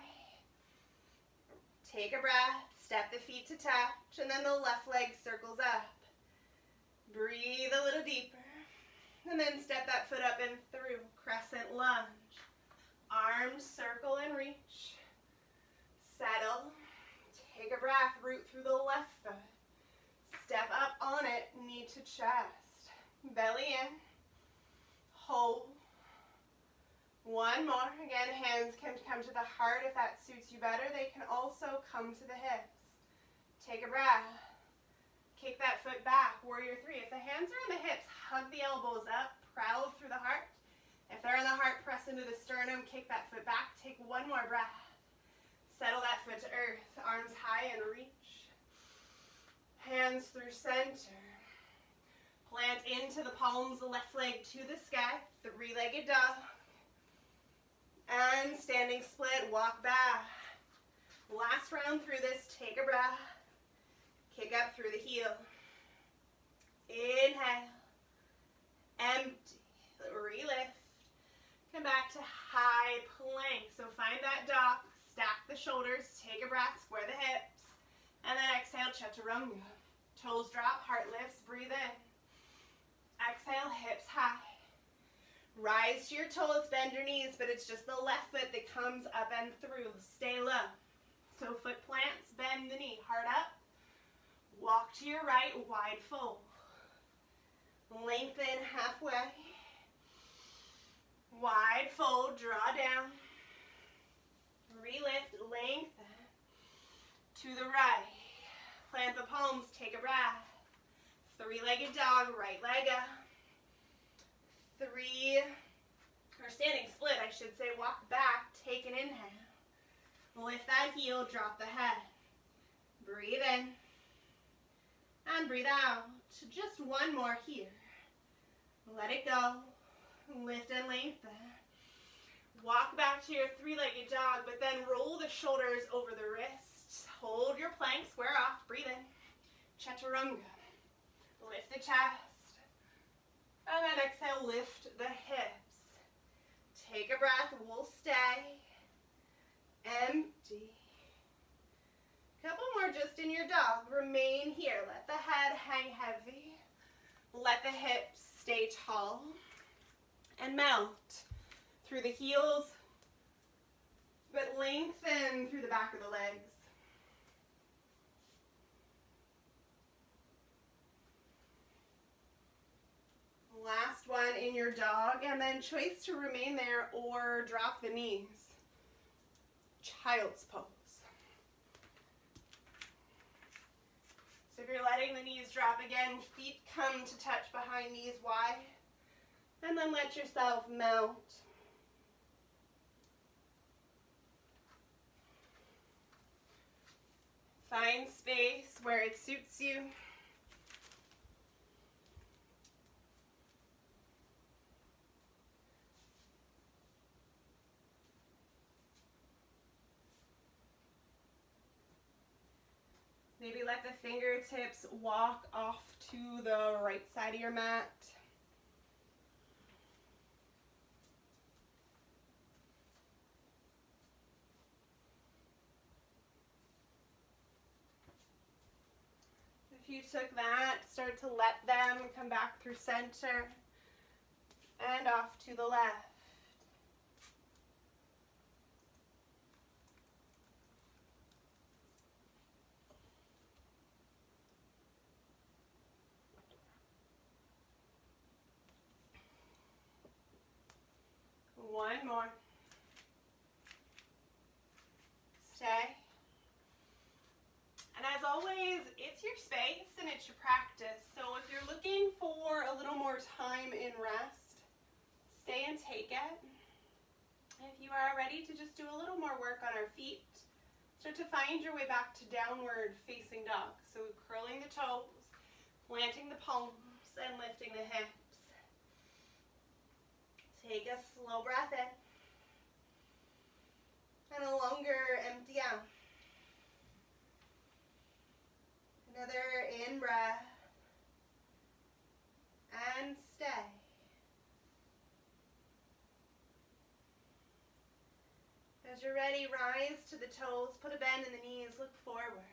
Take a breath. Step the feet to touch. And then the left leg circles up. Breathe a little deeper. And then step that foot up and through. Crescent lunge. Arms circle and reach. Settle. Take a breath. Root through the left foot. Step up on it. Knee to chest. Belly in. Hold. One more. Again, hands can come to the heart if that suits you better. They can also come to the hips. Take a breath. Kick that foot back. Warrior three. If the hands are on the hips, hug the elbows up. Proud through the heart. If they're on the heart, press into the sternum. Kick that foot back. Take one more breath. Settle that foot to earth. Arms high and reach. Hands through center. Plant into the palms, the left leg to the sky. Three-legged dog. And standing split, walk back. Last round through this, take a breath. Kick up through the heel. Inhale. Empty. Relift. Come back to high plank. So find that dog. Stack the shoulders. Take a breath. Square the hips. And then exhale, chaturanga. Toes drop, heart lifts. Breathe in. Exhale, hips high. Rise to your toes, bend your knees, but it's just the left foot that comes up and through. Stay low. So foot plants, bend the knee, heart up. Walk to your right, wide fold. Lengthen halfway. Wide fold, draw down. Relift, lengthen. To the right. Plant the palms, take a breath. Three-legged dog, right leg up. Standing split, I should say. Walk back, take an inhale. Lift that heel, drop the head. Breathe in. And breathe out. Just one more here. Let it go. Lift and lengthen. Walk back to your three-legged dog, but then roll the shoulders over the wrists. Hold your plank, square off. Breathe in. Chaturanga. Lift the chest. And then exhale, lift the hips. Take a breath, we'll stay. Empty. Couple more just in your dog. Remain here. Let the head hang heavy. Let the hips stay tall. And melt through the heels, but lengthen through the back of the legs. Last one in your dog, and then choice to remain there or drop the knees. Child's pose. So if you're letting the knees drop again, feet come to touch behind, knees wide, and then let yourself melt. Find space where it suits you. Maybe let the fingertips walk off to the right side of your mat. If you took that, start to let them come back through center and off to the left. One more. Stay. And as always, it's your space and it's your practice. So if you're looking for a little more time in rest, stay and take it. If you are ready to just do a little more work on our feet, start to find your way back to downward facing dog. So curling the toes, planting the palms, and lifting the hips. Take a slow breath in. And a longer empty out. Another in breath. And stay. As you're ready, rise to the toes, put a bend in the knees, look forward.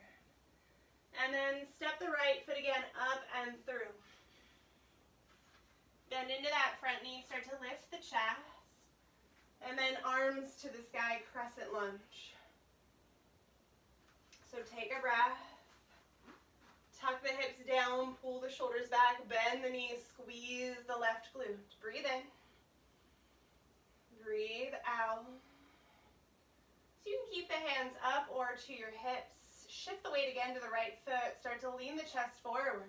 And then step the right foot again up and through. Bend into that front knee, start to lift the chest. And then arms to the sky, crescent lunge. So take a breath. Tuck the hips down, pull the shoulders back, bend the knees, squeeze the left glute. Breathe in. Breathe out. So you can keep the hands up or to your hips. Shift the weight again to the right foot. Start to lean the chest forward.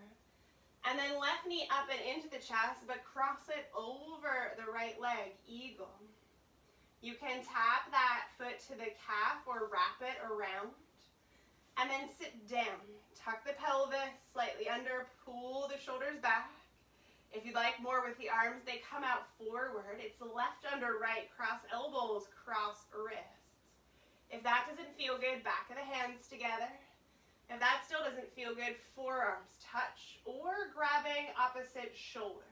And then left knee up and into the chest, but cross it over the right leg, eagle. You can tap that foot to the calf or wrap it around. And then sit down. Tuck the pelvis slightly under, pull the shoulders back. If you'd like more with the arms, they come out forward. It's left under right, cross elbows, cross wrists. If that doesn't feel good, back of the hands together. If that still doesn't feel good, forearms touch or grabbing opposite shoulders.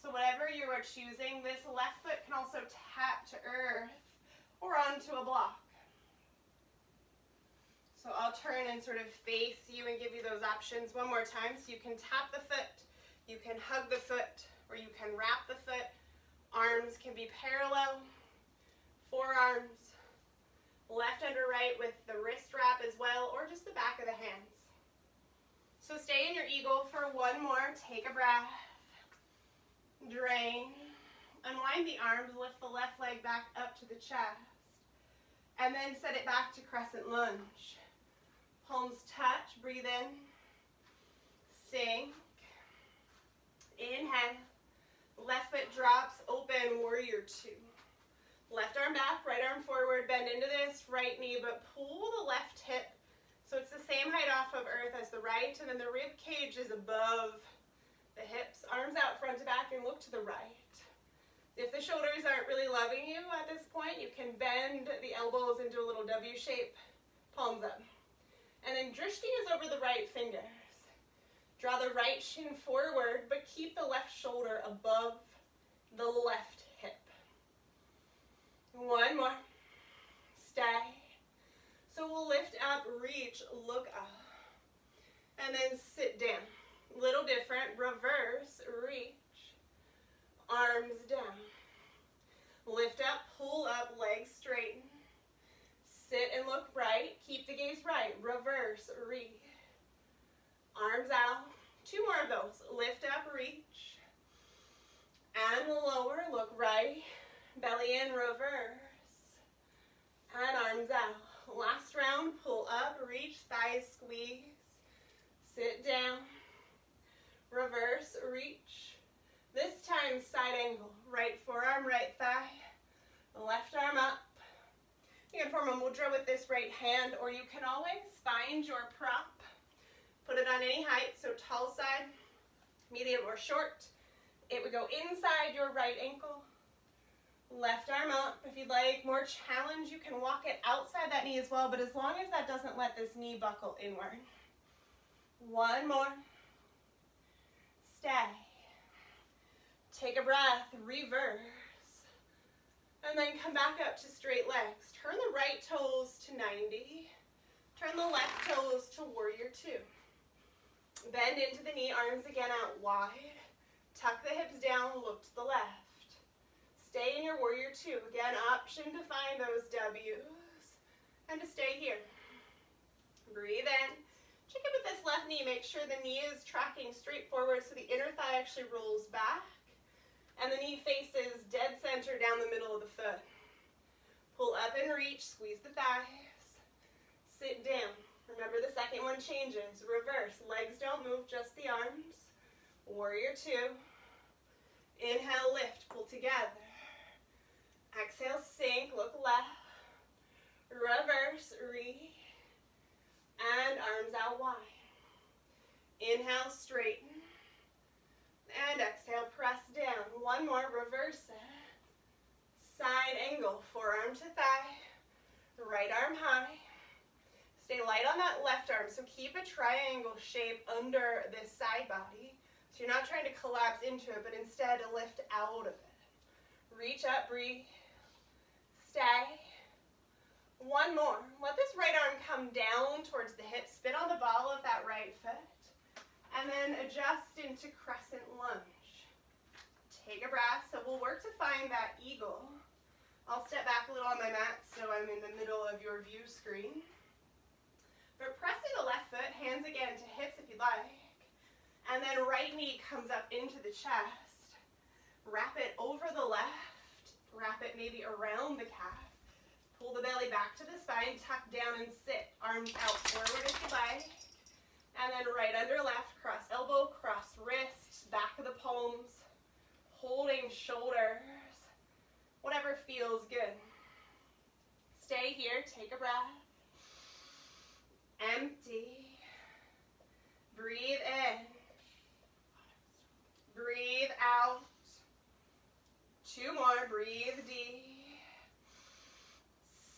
So whatever you are choosing, this left foot can also tap to earth or onto a block. So I'll turn and sort of face you and give you those options one more time. So you can tap the foot, you can hug the foot, or you can wrap the foot. Arms can be parallel, forearms, left under right with the wrist wrap as well, or just the back of the hands. So stay in your eagle for one more. Take a breath. Drain. Unwind the arms, lift the left leg back up to the chest. And then set it back to crescent lunge. Palms touch, breathe in. Sink. Inhale. Left foot drops, open, warrior two. Left arm back, right arm forward, bend into this right knee, but pull the left hip so it's the same height off of earth as the right, and then the rib cage is above the hips. Arms out front to back and look to the right. If the shoulders aren't really loving you at this point, you can bend the elbows into a little W shape, palms up. And then drishti is over the right fingers. Draw the right shin forward, but keep the left shoulder above the left hip. One more. Stay. So we'll lift up, reach, look up. And then sit down. Little different. Reverse, reach. Arms down. Lift up, pull up, legs straighten. Sit and look right. Keep the gaze right. Reverse, reach. Arms out. Two more of those. Lift up, reach. And lower, look right. Belly in, reverse. And arms out. Last round, pull up, reach, thighs squeeze. Sit down. Reverse, reach. This time, side angle. Right forearm, right thigh. Left arm up. You can form a mudra with this right hand, or you can always find your prop. Put it on any height, so tall side, medium or short. It would go inside your right ankle. Left arm up. If you'd like more challenge, you can walk it outside that knee as well, but as long as that doesn't let this knee buckle inward. One more. Stay. Take a breath, reverse. And then come back up to straight legs. Turn the right toes to 90. Turn the left toes to warrior two. Bend into the knee, arms again out wide. Tuck the hips down, look to the left. Stay in your warrior two. Again, option to find those W's. And to stay here. Breathe in. Check in with this left knee. Make sure the knee is tracking straight forward so the inner thigh actually rolls back. And the knee faces dead center reach, squeeze the thighs. Sit down. Remember the second one changes. Reverse. Legs don't move, just the arms. Warrior two. Inhale, lift, pull together. Exhale, sink, look left. Reverse, reach. And arms out wide. Inhale, straighten. And exhale, press down. One more, reverse it. Side angle, forearm to thigh. Right arm high. Stay light on that left arm, so keep a triangle shape under this side body. So you're not trying to collapse into it, but instead lift out of it. Reach up, breathe. Stay. One more. Let this right arm come down towards the hip. Spin on the ball of that right foot. And then adjust into crescent lunge. Take a breath. So we'll work to find that eagle. I'll step back a little on my mat so I'm in the middle of your view screen. But pressing the left foot, hands again to hips if you'd like. And then right knee comes up into the chest. Wrap it over the left. Wrap it maybe around the calf. Pull the belly back to the spine, tuck down and sit. Arms out forward if you like. And then right under left, cross elbow, cross wrist, back of the palms, holding shoulders, whatever feels good. Stay here, take a breath. Empty. Breathe in. Breathe out. Two more, breathe deep.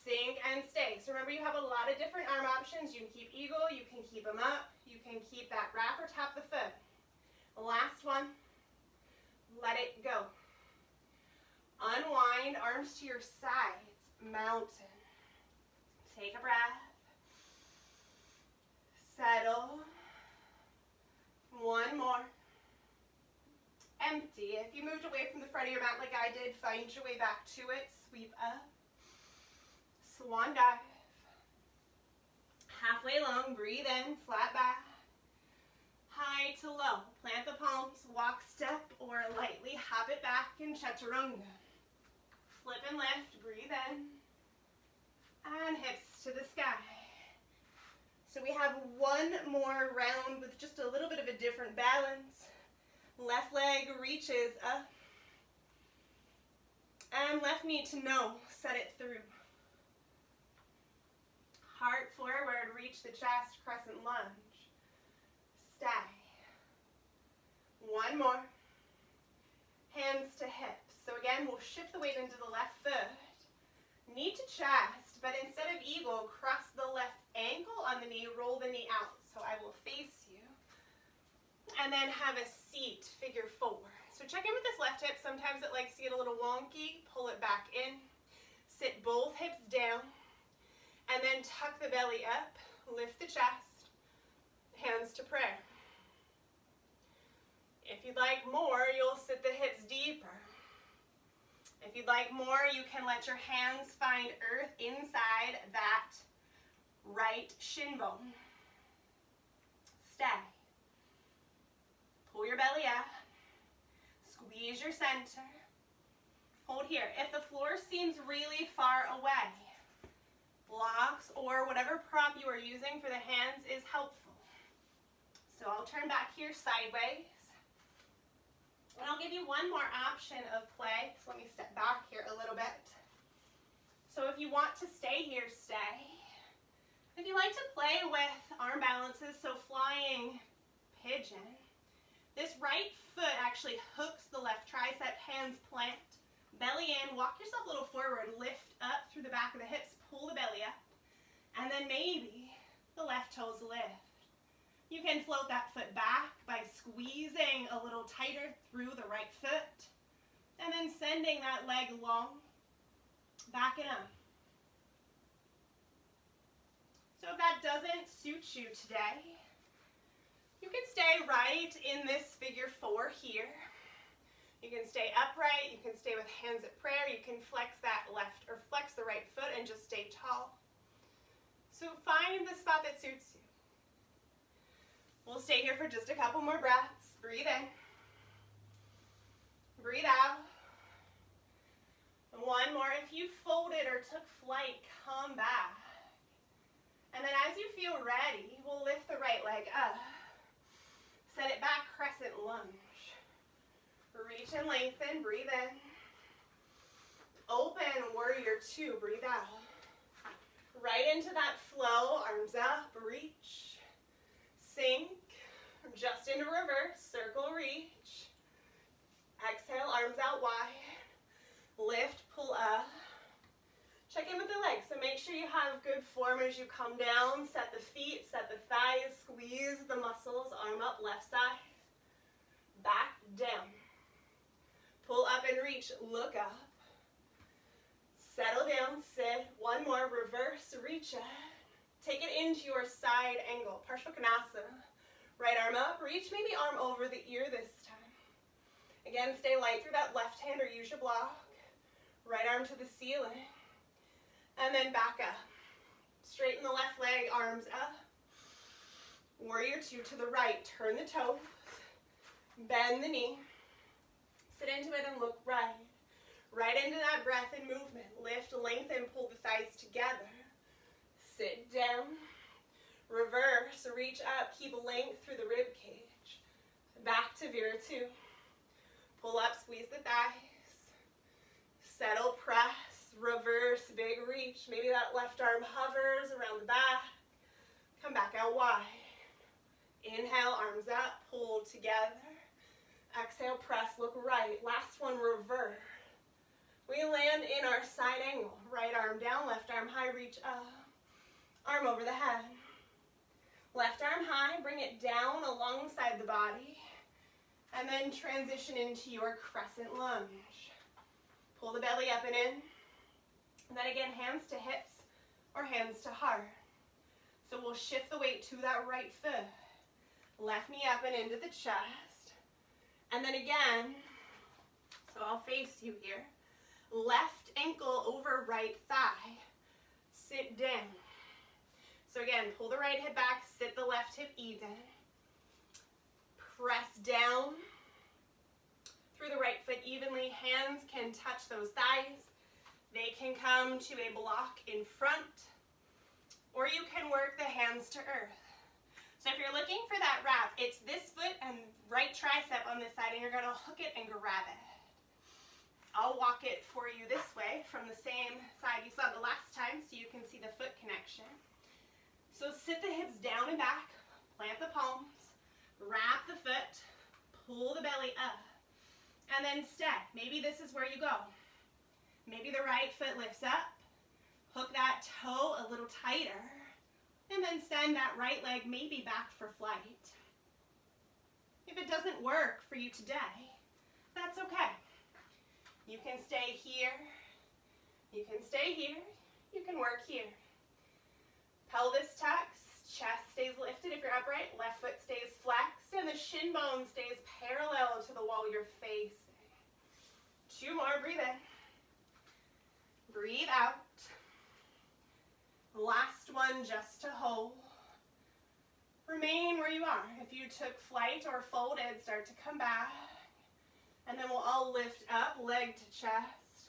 Sink and stay. So remember, you have a lot of different arm options. You can keep eagle, you can keep them up, you can keep that wrap or tap the foot. Last one, let it go. Unwind, arms to your sides, mountain. Take a breath. Settle. One more. Empty. If you moved away from the front of your mat like I did, find your way back to it. Sweep up. Swan dive. Halfway long, breathe in, flat back. High to low. Plant the palms, walk, step, or lightly hop it back in chaturanga. Flip and lift, breathe in. And hips to the sky. So we have one more round with just a little bit of a different balance. Left leg reaches up. And left knee to no, set it through. Heart forward, reach the chest, crescent lunge. Stay. One more. Hands to hips. So again, we'll shift the weight into the left foot. Knee to chest, but instead of eagle, cross the left ankle on the knee, roll the knee out. So I will face you. And then have a seat, figure four. So check in with this left hip. Sometimes it likes to get a little wonky. Pull it back in. Sit both hips down. And then tuck the belly up, lift the chest, hands to prayer. If you'd like more, you'll sit the hips deeper. If you'd like more, you can let your hands find earth inside that right shin bone. Stay. Pull your belly up. Squeeze your center. Hold here. If the floor seems really far away, blocks or whatever prop you are using for the hands is helpful. So I'll turn back here sideways. And I'll give you one more option of play. So let me step back here a little bit. So if you want to stay here, stay. If you like to play with arm balances, so flying pigeon, this right foot actually hooks the left tricep, hands plant. Belly in, walk yourself a little forward, lift up through the back of the hips, pull the belly up, and then maybe the left toes lift. You can float that foot back by squeezing a little tighter through the right foot, and then sending that leg long, back it up. So if that doesn't suit you today, you can stay right in this figure four here. You can stay upright, you can stay with hands at prayer, you can flex that left or flex the right foot and just stay tall. So find the spot that suits you. We'll stay here for just a couple more breaths. Breathe in. Breathe out. One more if you folded or took flight, come back. And then as you feel ready, we'll lift the right leg up. Set it back, crescent lunge. Reach and lengthen, breathe in. Open, warrior two, breathe out. Right into that flow, arms up, reach. Sink, just into reverse, circle, reach. Exhale, arms out wide. Lift, pull up. Check in with the legs, so make sure you have good form as you come down. Set the feet, set the thighs, squeeze the muscles, arm up, left side. Back, down. Pull up and reach, look up. Settle down, sit. One more, reverse, reach it. Take it into your side angle, Parshvakonasana. Right arm up, reach, maybe arm over the ear this time. Again, stay light through that left hand or use your block. Right arm to the ceiling. And then back up. Straighten the left leg, arms up. Warrior two to the right. Turn the toes. Bend the knee. Sit into it and look right. Right into that breath and movement. Lift, lengthen, pull the thighs together. Sit down. Reverse, reach up. Keep length through the rib cage. Back to Vira two. Pull up, squeeze the thighs. Settle, press. Reverse, big reach. Maybe that left arm hovers around the back. Come back out wide. Inhale, arms up, pull together. Exhale, press, look right. Last one, reverse. We land in our side angle. Right arm down, left arm high, reach up. Arm over the head. Left arm high, bring it down alongside the body. And then transition into your crescent lunge. Pull the belly up and in. And then again, hands to hips or hands to heart. So we'll shift the weight to that right foot. Left knee up and into the chest. And then again, so I'll face you here. Left ankle over right thigh. Sit down. So again, pull the right hip back, sit the left hip even. Press down through the right foot evenly. Hands can touch those thighs. They can come to a block in front, or you can work the hands to earth. So if you're looking for that wrap, it's this foot and right tricep on this side, and you're gonna hook it and grab it. I'll walk it for you this way from the same side you saw the last time so you can see the foot connection. So sit the hips down and back, plant the palms, wrap the foot, pull the belly up, and then step. Maybe this is where you go. Maybe the right foot lifts up, hook that toe a little tighter, and then send that right leg maybe back for flight. If it doesn't work for you today, that's okay. You can stay here, you can stay here, you can work here. Pelvis tucks, chest stays lifted if you're upright, left foot stays flexed, and the shin bone stays parallel to the wall you're facing. Two more, breathe in. Breathe out. Last one just to hold. Remain where you are. If you took flight or folded, start to come back. And then we'll all lift up, leg to chest,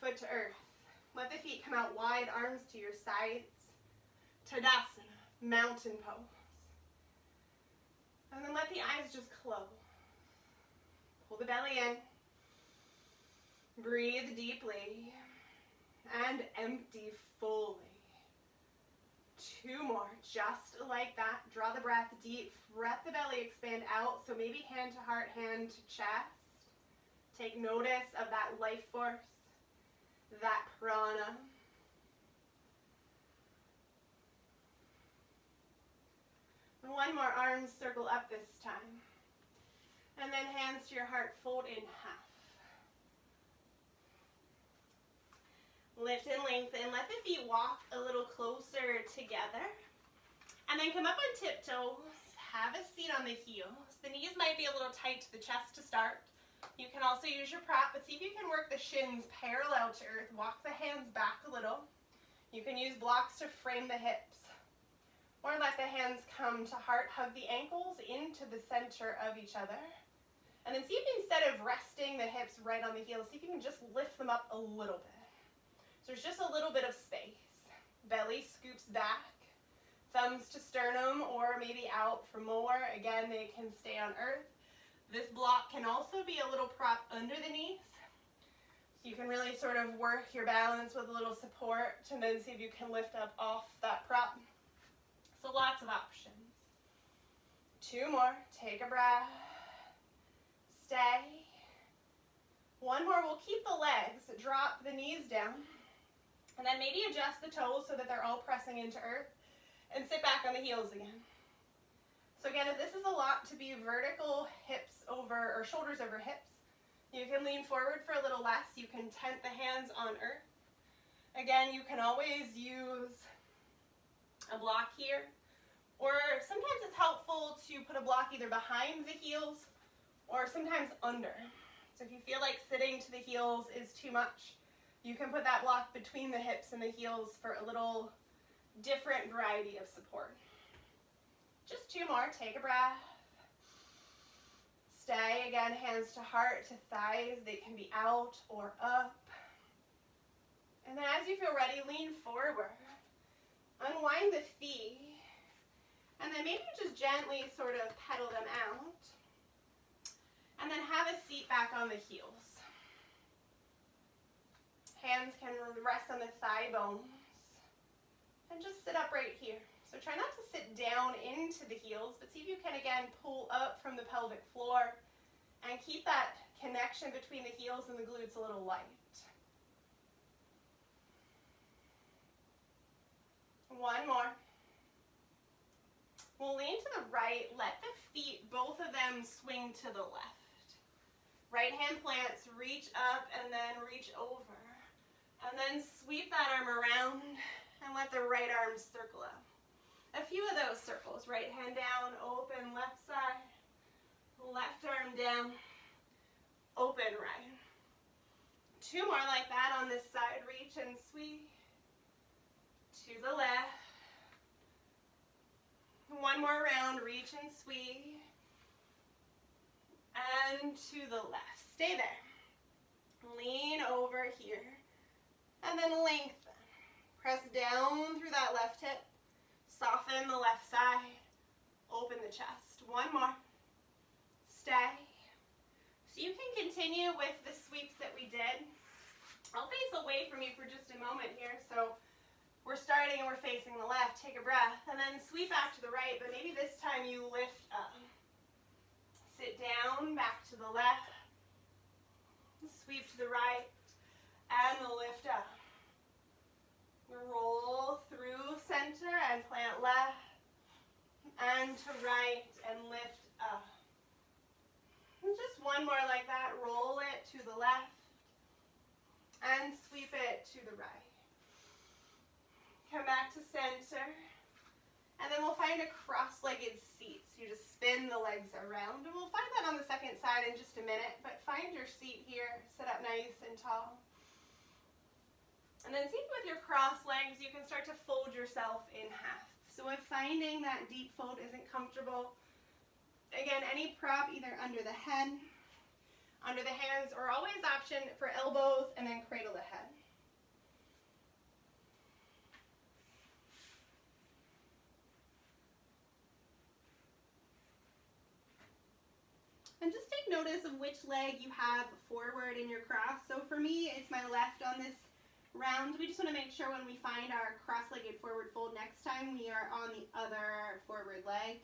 foot to earth. Let the feet come out wide, arms to your sides. Tadasana, mountain pose. And then let the eyes just close. Pull the belly in. Breathe deeply. And empty fully. Two more, just like that. Draw the breath deep, let the belly expand out. So maybe hand to heart, hand to chest. Take notice of that life force, that prana. And one more, arms circle up this time. And then hands to your heart, fold in half. Lift and lengthen. Let the feet walk a little closer together. And then come up on tiptoes. Have a seat on the heels. The knees might be a little tight to the chest to start. You can also use your prop, but see if you can work the shins parallel to earth. Walk the hands back a little. You can use blocks to frame the hips. Or let the hands come to heart. Hug the ankles into the center of each other. And then see if instead of resting the hips right on the heels, see if you can just lift them up a little bit. So there's just a little bit of space. Belly scoops back, thumbs to sternum or maybe out for more. Again, they can stay on earth. This block can also be a little prop under the knees. So you can really sort of work your balance with a little support and then see if you can lift up off that prop. So lots of options. 2 more. Take a breath. Stay. 1 more. We'll keep the legs. Drop the knees down. And then maybe adjust the toes so that they're all pressing into earth. And sit back on the heels again. So again, if this is a lot to be vertical, hips over, or shoulders over hips, you can lean forward for a little less. You can tent the hands on earth. Again, you can always use a block here. Or sometimes it's helpful to put a block either behind the heels or sometimes under. So if you feel like sitting to the heels is too much, you can put that block between the hips and the heels for a little different variety of support. Just 2 more. Take a breath. Stay. Again, hands to heart, to thighs. They can be out or up. And then as you feel ready, lean forward. Unwind the feet. And then maybe just gently sort of pedal them out. And then have a seat back on the heels. Hands can rest on the thigh bones. And just sit up right here. So try not to sit down into the heels, but see if you can again pull up from the pelvic floor and keep that connection between the heels and the glutes a little light. 1 more. We'll lean to the right, let the feet, both of them, swing to the left. Right hand plants, reach up and then reach over. And then sweep that arm around and let the right arm circle up. A few of those circles. Right hand down, open, left side. Left arm down, open right. 2 more like that on this side. Reach and sweep. To the left. 1 more round, reach and sweep. And to the left. Stay there. Lean over here. And then lengthen. Press down through that left hip. Soften the left side. Open the chest. 1 more. Stay. So you can continue with the sweeps that we did. I'll face away from you for just a moment here. So we're starting and we're facing the left. Take a breath and then sweep back to the right, but maybe this time you lift up. Sit down, back to the left. Sweep to the right and lift up. Roll through center and plant left and to right and lift up. And just 1 more like that. Roll it to the left and sweep it to the right. Come back to center. And then we'll find a cross-legged seat. So you just spin the legs around. And we'll find that on the second side in just a minute. But find your seat here. Sit up nice and tall. And then see with your crossed legs, you can start to fold yourself in half. So if finding that deep fold isn't comfortable, again, any prop either under the head, under the hands, or always option for elbows and then cradle the head. And just take notice of which leg you have forward in your cross. So for me, it's my left on this round. We just want to make sure when we find our cross-legged forward fold next time, we are on the other forward leg.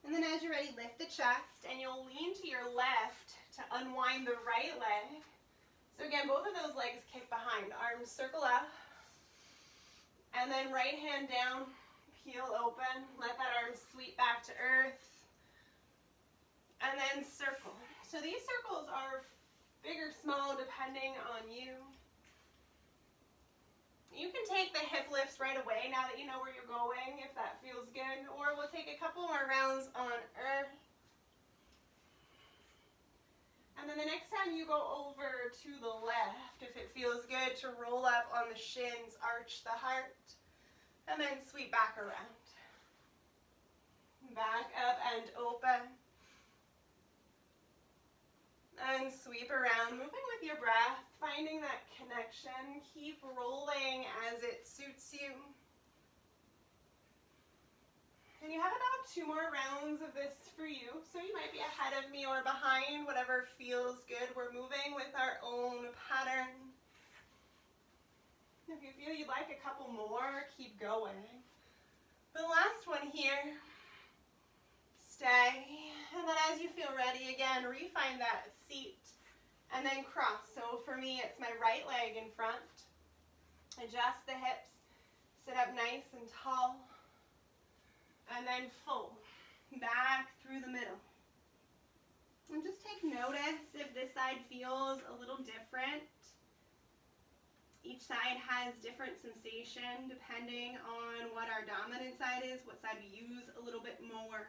And then as you're ready, lift the chest, and you'll lean to your left to unwind the right leg. So again, both of those legs kick behind. Arms circle up. And then right hand down. Heel open, let that arm sweep back to earth, and then circle. So these circles are big or small depending on you. You can take the hip lifts right away now that you know where you're going, if that feels good, or we'll take a couple more rounds on earth. And then the next time you go over to the left, if it feels good, to roll up on the shins, arch the heart. And then sweep back around. Back up and open. sweep around, moving with your breath, finding that connection. Keep rolling as it suits you. And you have about 2 more rounds of this for you, so you might be ahead of me or behind, whatever feels good. We're moving with our own pattern. If you feel you'd like a couple more, keep going. The last one here. Stay. And then as you feel ready, again, refine that seat and then cross. So for me, it's my right leg in front. Adjust the hips. Sit up nice and tall. And then fold back through the middle. And just take notice if this side feels a little different. Each side has different sensation depending on what our dominant side is, what side we use a little bit more.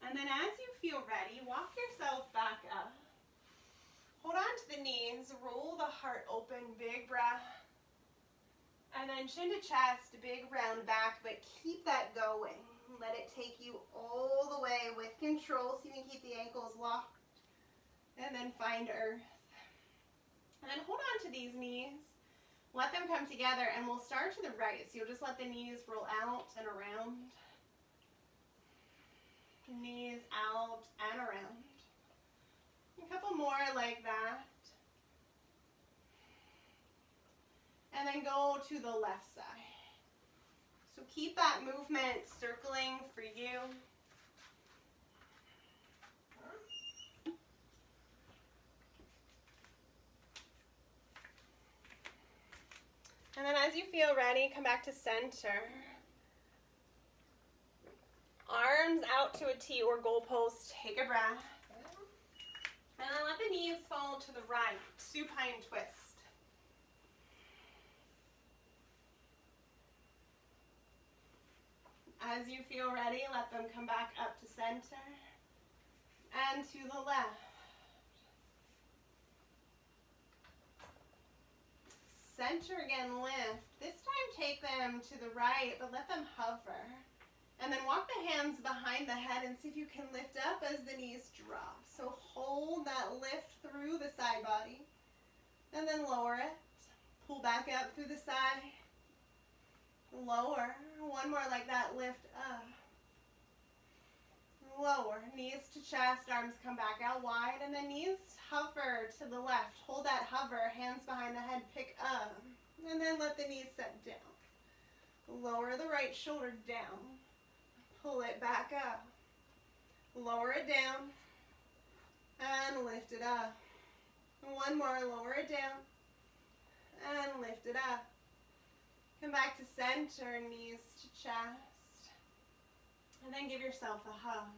And then as you feel ready, walk yourself back up. Hold on to the knees, roll the heart open, big breath. And then chin to chest, big round back, but keep that going. Let it take you all the way with control so you can keep the ankles locked. And then find earth. And then hold on to these knees. Let them come together and we'll start to the right. So you'll just let the knees roll out and around. Knees out and around. A couple more like that. And then go to the left side. So keep that movement circling for you. And then as you feel ready, come back to center. Arms out to a T or goalpost. Take a breath. And then let the knees fall to the right. Supine twist. As you feel ready, let them come back up to center and to the left. Center again, lift. This time take them to the right, but let them hover. And then walk the hands behind the head and see if you can lift up as the knees drop. So hold that lift through the side body. And then lower it. Pull back up through the side. Lower. One more like that, lift up. Lower. Knees to chest, arms come back out wide. And then knees hover to the left. Hold that hover, hands behind the head, pick up. And then let the knees set down. Lower the right shoulder down. Pull it back up. Lower it down. And lift it up. One more, lower it down. And lift it up. Come back to center, knees to chest. And then give yourself a hug.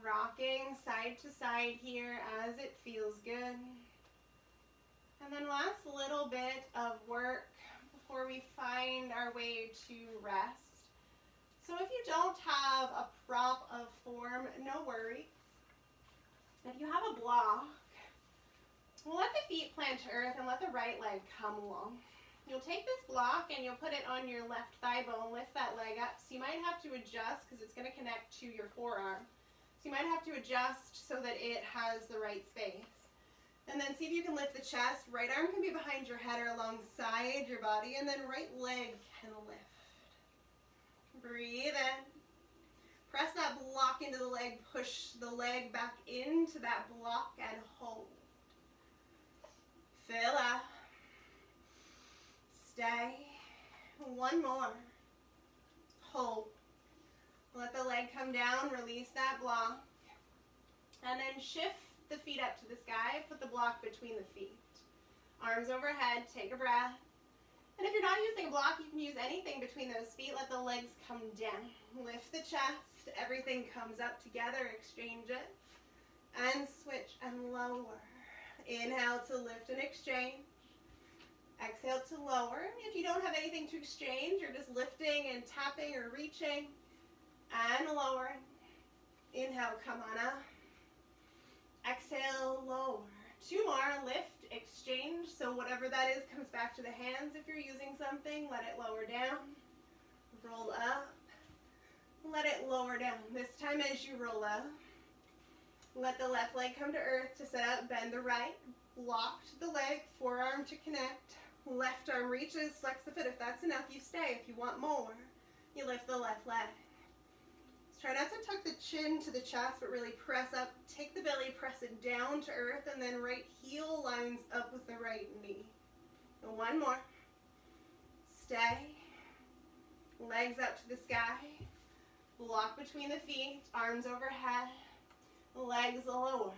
Rocking side to side here as it feels good. And then last little bit of work before we find our way to rest. So if you don't have a prop of form, no worries. If you have a block, we'll let the feet plant to earth and let the right leg come along. You'll take this block and you'll put it on your left thigh bone, lift that leg up. So you might have to adjust because it's going to connect to your forearm. So you might have to adjust so that it has the right space. And then see if you can lift the chest. Right arm can be behind your head or alongside your body, and then right leg can lift. Breathe in. Press that block into the leg. Push the leg back into that block and hold. Fill up. Stay. One more. Hold. Let the leg come down. Release that block. And then shift the feet up to the sky. Put the block between the feet. Arms overhead. Take a breath. And if you're not using a block, you can use anything between those feet. Let the legs come down. Lift the chest. Everything comes up together. Exchange it. And switch and lower. Inhale to lift and exchange. Exhale to lower. If you don't have anything to exchange, you're just lifting and tapping or reaching. And lower. Inhale, come on up. Exhale, lower. Two more. Lift, exchange. So whatever that is comes back to the hands. If you're using something, let it lower down. Roll up. Let it lower down. This time as you roll up, let the left leg come to earth to set up. Bend the right. Block the leg. Forearm to connect. Left arm reaches. Flex the foot. If that's enough, you stay. If you want more, you lift the left leg. Try not to tuck the chin to the chest, but really press up. Take the belly, press it down to earth, and then right heel lines up with the right knee. And one more. Stay. Legs up to the sky. Block between the feet, arms overhead, legs lower.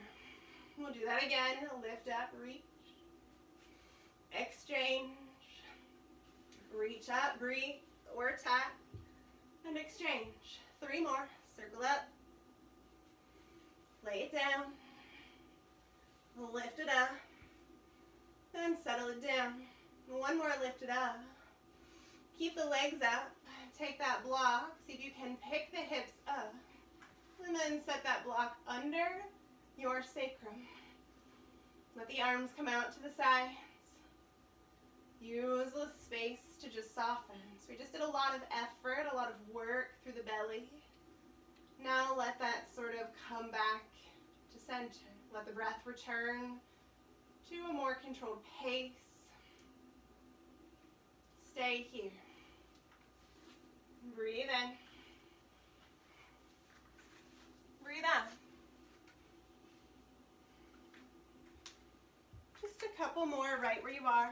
We'll do that again. Lift up, reach. Exchange. Reach up, breathe, or tap, and exchange. 3 more. Circle up. Lay it down. Lift it up. Then settle it down. 1 more, lift it up. Keep the legs up. Take that block. See if you can pick the hips up. And then set that block under your sacrum. Let the arms come out to the sides. Use the space to just soften. So we just did a lot of effort, a lot of work through the belly. Now let that sort of come back to center. Let the breath return to a more controlled pace. Stay here. Breathe in. Breathe out. Just a couple more right where you are.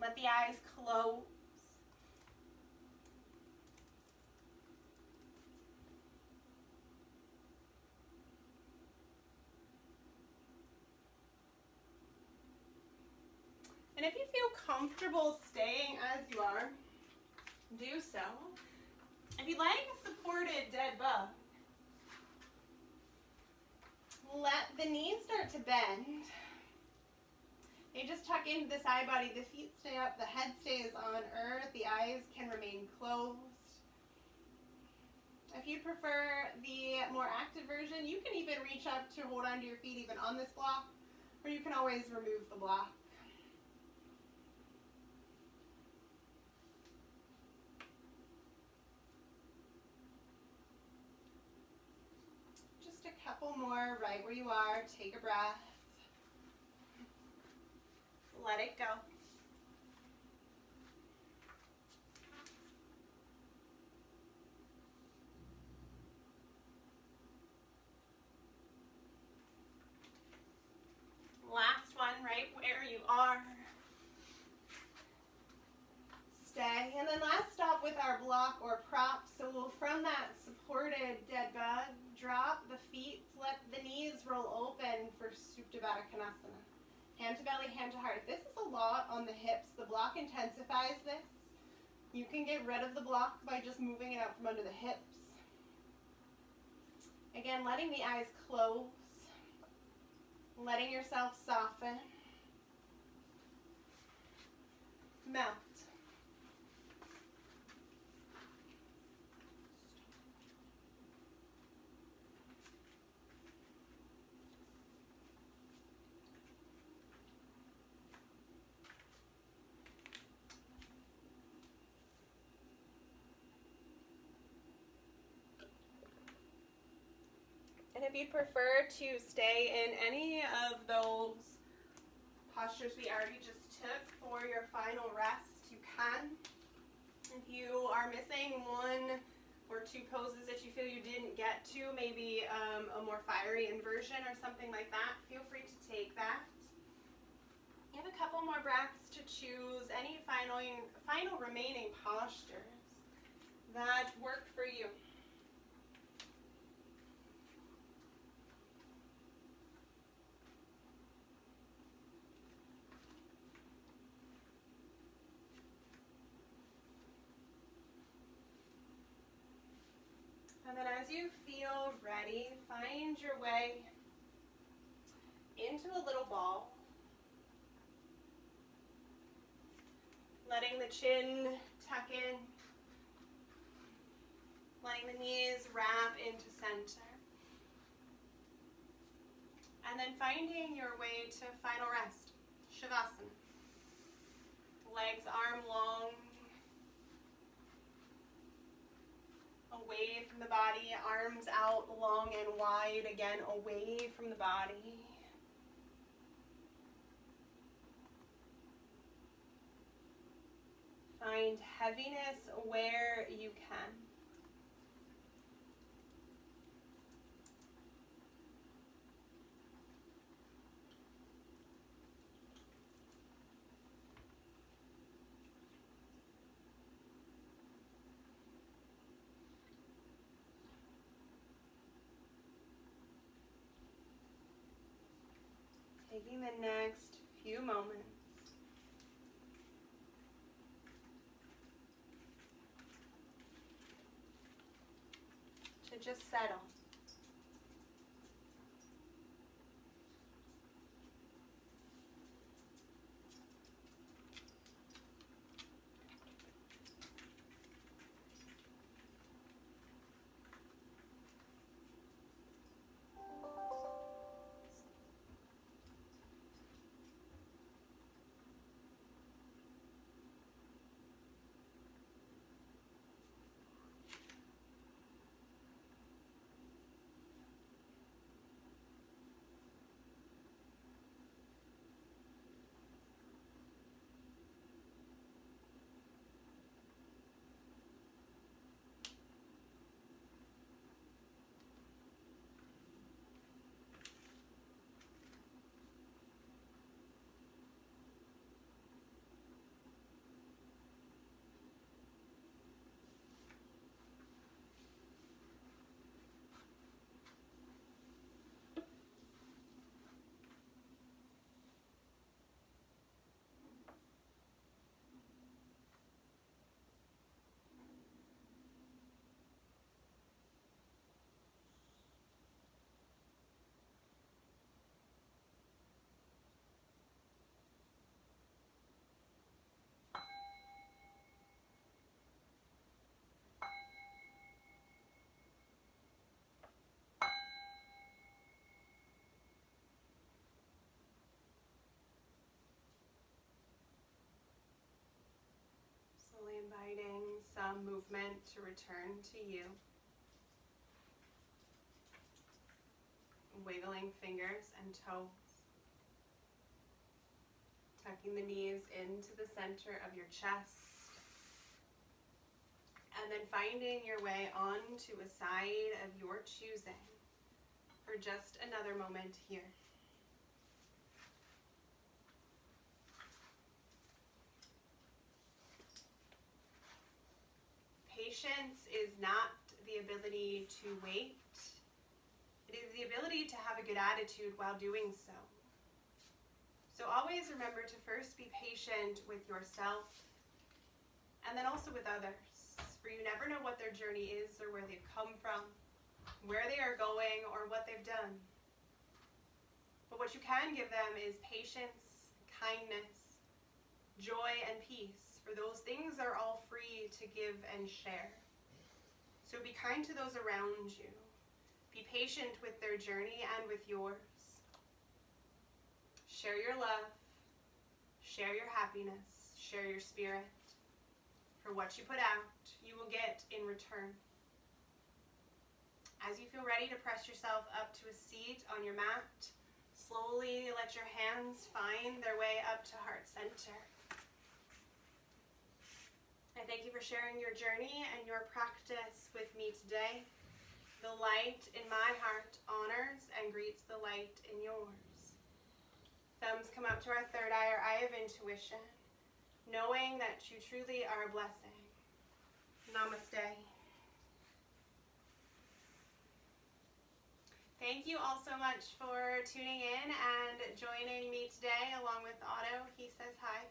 Let the eyes close. And if you feel comfortable staying as you are, do so. If you'd like a supported dead bug, let the knees start to bend. You just tuck into the side body, the feet stay up, the head stays on earth, the eyes can remain closed. If you prefer the more active version, you can even reach up to hold onto your feet even on this block, or you can always remove the block. Just a couple more right where you are. Take a breath. Let it go. Last one, right where you are. Stay. And then last stop with our block or prop. So we'll, from that supported dead bug, drop the feet, let the knees roll open for Supta Baddha Konasana. Hand to belly, hand to heart. If this is a lot on the hips, the block intensifies this. You can get rid of the block by just moving it out from under the hips. Again, letting the eyes close. Letting yourself soften. Melt. And if you prefer to stay in any of those postures we already just took for your final rest, you can. If you are missing 1 or 2 poses that you feel you didn't get to, maybe a more fiery inversion or something like that, feel free to take that. You have a couple more breaths to choose any final remaining postures that work for you. And then as you feel ready, find your way into a little ball. Letting the chin tuck in. Letting the knees wrap into center. And then finding your way to final rest, Shavasana. Legs arm long, away from the body, arms out long and wide, again away from the body. Find heaviness where you can. Taking the next few moments to just settle. Slowly inviting some movement to return to you. Wiggling fingers and toes. Tucking the knees into the center of your chest. And then finding your way onto a side of your choosing for just another moment here. Patience is not the ability to wait. It is the ability to have a good attitude while doing so. So always remember to first be patient with yourself and then also with others. For you never know what their journey is or where they've come from, where they are going, or what they've done. But what you can give them is patience, kindness, joy, and peace. For those things are all free to give and share. So be kind to those around you. Be patient with their journey and with yours. Share your love. Share your happiness. Share your spirit. For what you put out, you will get in return. As you feel ready to press yourself up to a seat on your mat, slowly let your hands find their way up to heart center. I thank you for sharing your journey and your practice with me today. The light in my heart honors and greets the light in yours. Thumbs come up to our third eye, our eye of intuition, knowing that you truly are a blessing. Namaste. Thank you all so much for tuning in and joining me today along with Otto. He says hi.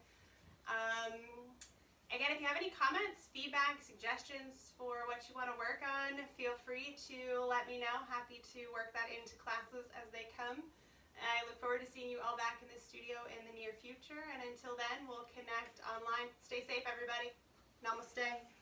Again, if you have any comments, feedback, suggestions for what you want to work on, feel free to let me know. Happy to work that into classes as they come. I look forward to seeing you all back in the studio in the near future. And until then, we'll connect online. Stay safe, everybody. Namaste.